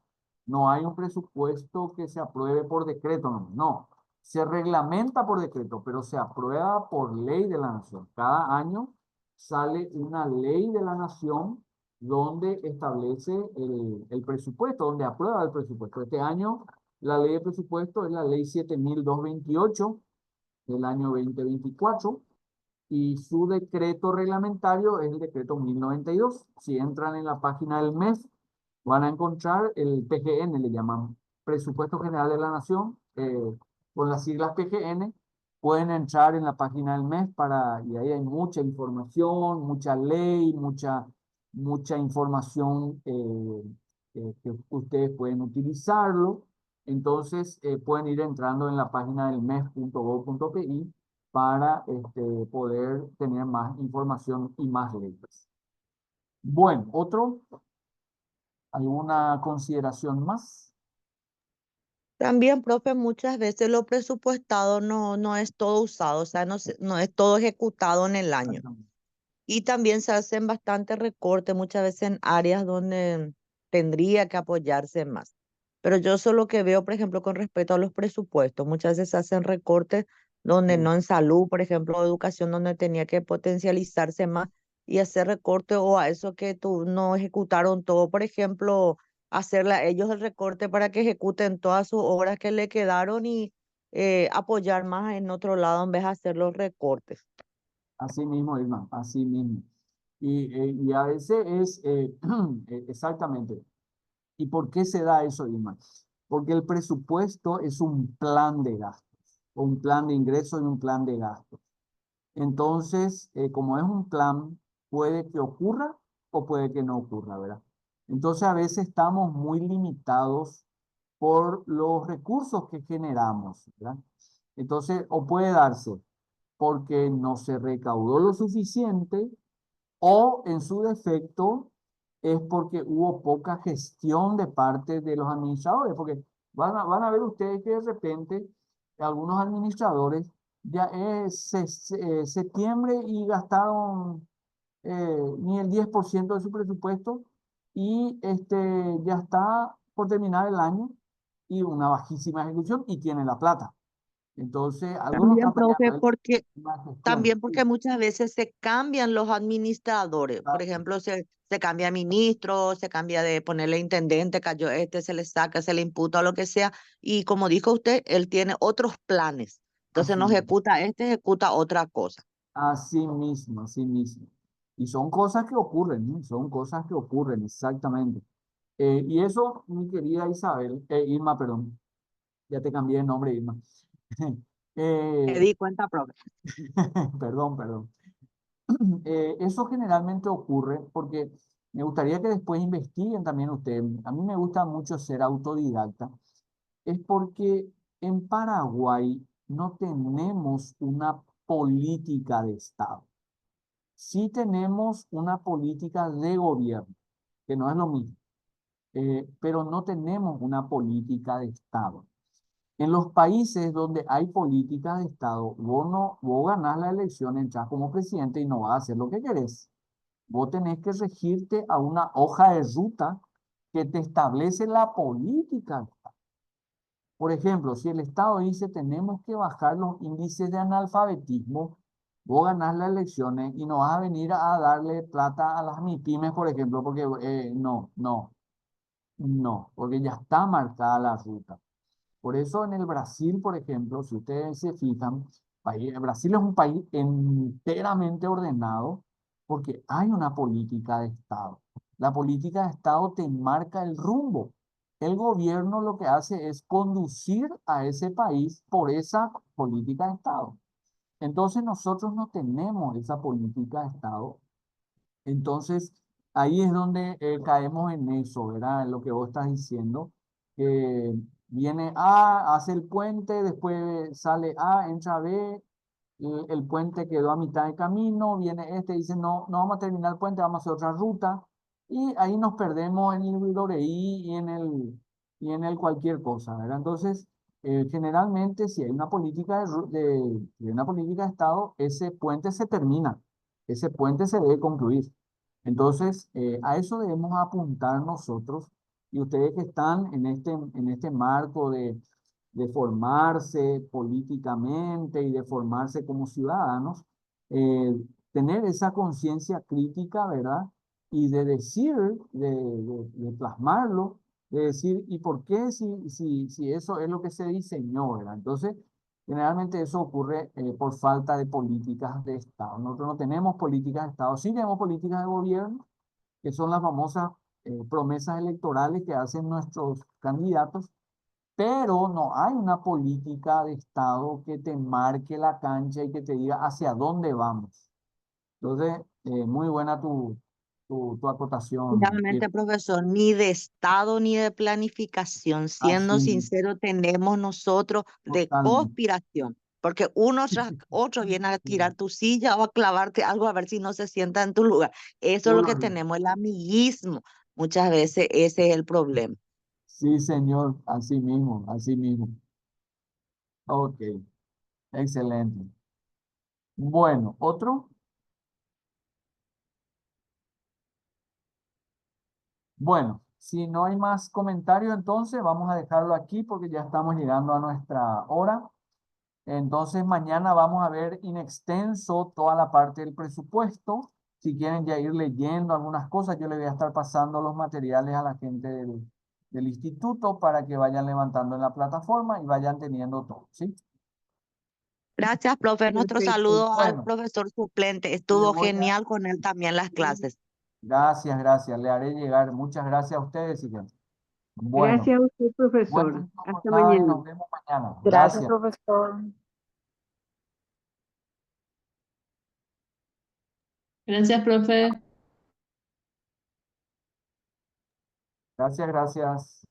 No hay un presupuesto que se apruebe por decreto, no. No. Se reglamenta por decreto, pero se aprueba por ley de la nación. Cada año sale una ley de la nación donde establece el presupuesto, donde aprueba el presupuesto. Este año la ley de presupuesto es la ley 7228 del año 2024 y su decreto reglamentario es el decreto 1092. Si entran en la página del MEF, van a encontrar el PGN, le llaman Presupuesto General de la Nación, con las siglas PGN. Pueden entrar en la página del MEF y ahí hay mucha información, mucha ley, mucha información que ustedes pueden utilizarlo. Entonces, pueden ir entrando en la página del mes.gov.pi para poder tener más información y más leyes. Bueno, ¿alguna consideración más? También, profe, muchas veces lo presupuestado no es todo usado, o sea, no es todo ejecutado en el año. Y también se hacen bastante recortes muchas veces en áreas donde tendría que apoyarse más. Pero yo solo que veo, por ejemplo, con respecto a los presupuestos, muchas veces se hacen recortes donde Sí. no en salud, por ejemplo, o educación, donde tenía que potencializarse más y hacer recortes o a eso que tú no ejecutaron todo, por ejemplo, hacerle a ellos el recorte para que ejecuten todas sus obras que le quedaron y apoyar más en otro lado en vez de hacer los recortes. Así mismo, Irma, así mismo. Y a veces es exactamente. ¿Y por qué se da eso, Irma? Porque el presupuesto es un plan de gastos, o un plan de ingresos y un plan de gastos. Entonces, como es un plan, puede que ocurra o puede que no ocurra, ¿verdad? Entonces, a veces estamos muy limitados por los recursos que generamos, ¿verdad? Entonces, o puede darse porque no se recaudó lo suficiente o en su defecto es porque hubo poca gestión de parte de los administradores, porque van a ver ustedes que de repente algunos administradores ya es septiembre y gastaron ni el 10% de su presupuesto y ya está por terminar el año y una bajísima ejecución y tiene la plata. Entonces, algo no está También, profe, fallando, es porque una gestión. también porque muchas veces se cambian los administradores. Por ejemplo, se cambia de ministro, se cambia de ponerle intendente, cayó este, se le saca, se le imputa o lo que sea. Y como dijo usted, él tiene otros planes. Entonces no Así. ejecuta este, ejecuta otra cosa. Así mismo, así mismo. Y son cosas que ocurren, ¿no? Son cosas que ocurren, exactamente. Y eso, mi querida Isabel, Irma, perdón, ya te cambié de nombre, Irma. Me Eh, di cuenta, profe. perdón. Eso generalmente ocurre porque me gustaría que después investiguen también ustedes. A mí me gusta mucho ser autodidacta. Es porque en Paraguay no tenemos una política de Estado. Sí tenemos una política de gobierno, que no es lo mismo, pero no tenemos una política de Estado. En los países donde hay política de Estado, vos ganás la elección, entras como presidente y no vas a hacer lo que querés. Vos tenés que regirte a una hoja de ruta que te establece la política. Por ejemplo, si el Estado dice tenemos que bajar los índices de analfabetismo, vos ganás las elecciones y no vas a venir a darle plata a las MIPYMES, por ejemplo, porque no, porque ya está marcada la ruta. Por eso en el Brasil, por ejemplo, si ustedes se fijan, Brasil es un país enteramente ordenado porque hay una política de Estado. La política de Estado te marca el rumbo. El gobierno lo que hace es conducir a ese país por esa política de Estado. Entonces nosotros no tenemos esa política de Estado. Entonces ahí es donde caemos en eso, ¿verdad? En lo que vos estás diciendo, que viene A, hace el puente, después sale A, entra B, el puente quedó a mitad de camino, viene este, dice, no, no vamos a terminar el puente, vamos a hacer otra ruta, y ahí nos perdemos en el Loreí y en el cualquier cosa, ¿verdad? Entonces, generalmente si hay una política de una política de Estado, ese puente se termina, ese puente se debe concluir. Entonces, a eso debemos apuntar nosotros y ustedes que están en este marco de formarse políticamente y de formarse como ciudadanos, eh, tener esa conciencia crítica, ¿verdad? Y de decir, de plasmarlo, de decir, ¿y por qué si eso es lo que se diseñó, ¿verdad? Entonces, generalmente eso ocurre por falta de políticas de Estado. Nosotros no tenemos políticas de Estado, sí tenemos políticas de gobierno, que son las famosas promesas electorales que hacen nuestros candidatos, pero no hay una política de Estado que te marque la cancha y que te diga hacia dónde vamos. Entonces, muy buena tu acotación. Realmente, profesor, ni de Estado ni de planificación. Así, Siendo sincero, tenemos nosotros de totalmente. conspiración, porque uno tras otro viene a tirar tu silla o a clavarte algo a ver si no se sienta en tu lugar. Eso es lo que tenemos, el amiguismo. Muchas veces ese es el problema. Sí, señor, así mismo, así mismo. Ok, excelente. Bueno, otro. Bueno, si no hay más comentarios, entonces vamos a dejarlo aquí porque ya estamos llegando a nuestra hora. Entonces mañana vamos a ver in extenso toda la parte del presupuesto. Si quieren ya ir leyendo algunas cosas, yo le voy a estar pasando los materiales a la gente del instituto para que vayan levantando en la plataforma y vayan teniendo todo, ¿sí? Gracias, profe. Nuestro Perfecto. saludo al Bueno, profesor suplente. le Estuvo voy a... genial con él también las clases. Gracias, gracias. Le haré llegar. Muchas gracias a ustedes. Bueno, Gracias a usted, profesor. buenas Hasta jornadas y mañana. nos vemos mañana. Gracias, Gracias. profesor. Gracias, profe. Gracias, gracias.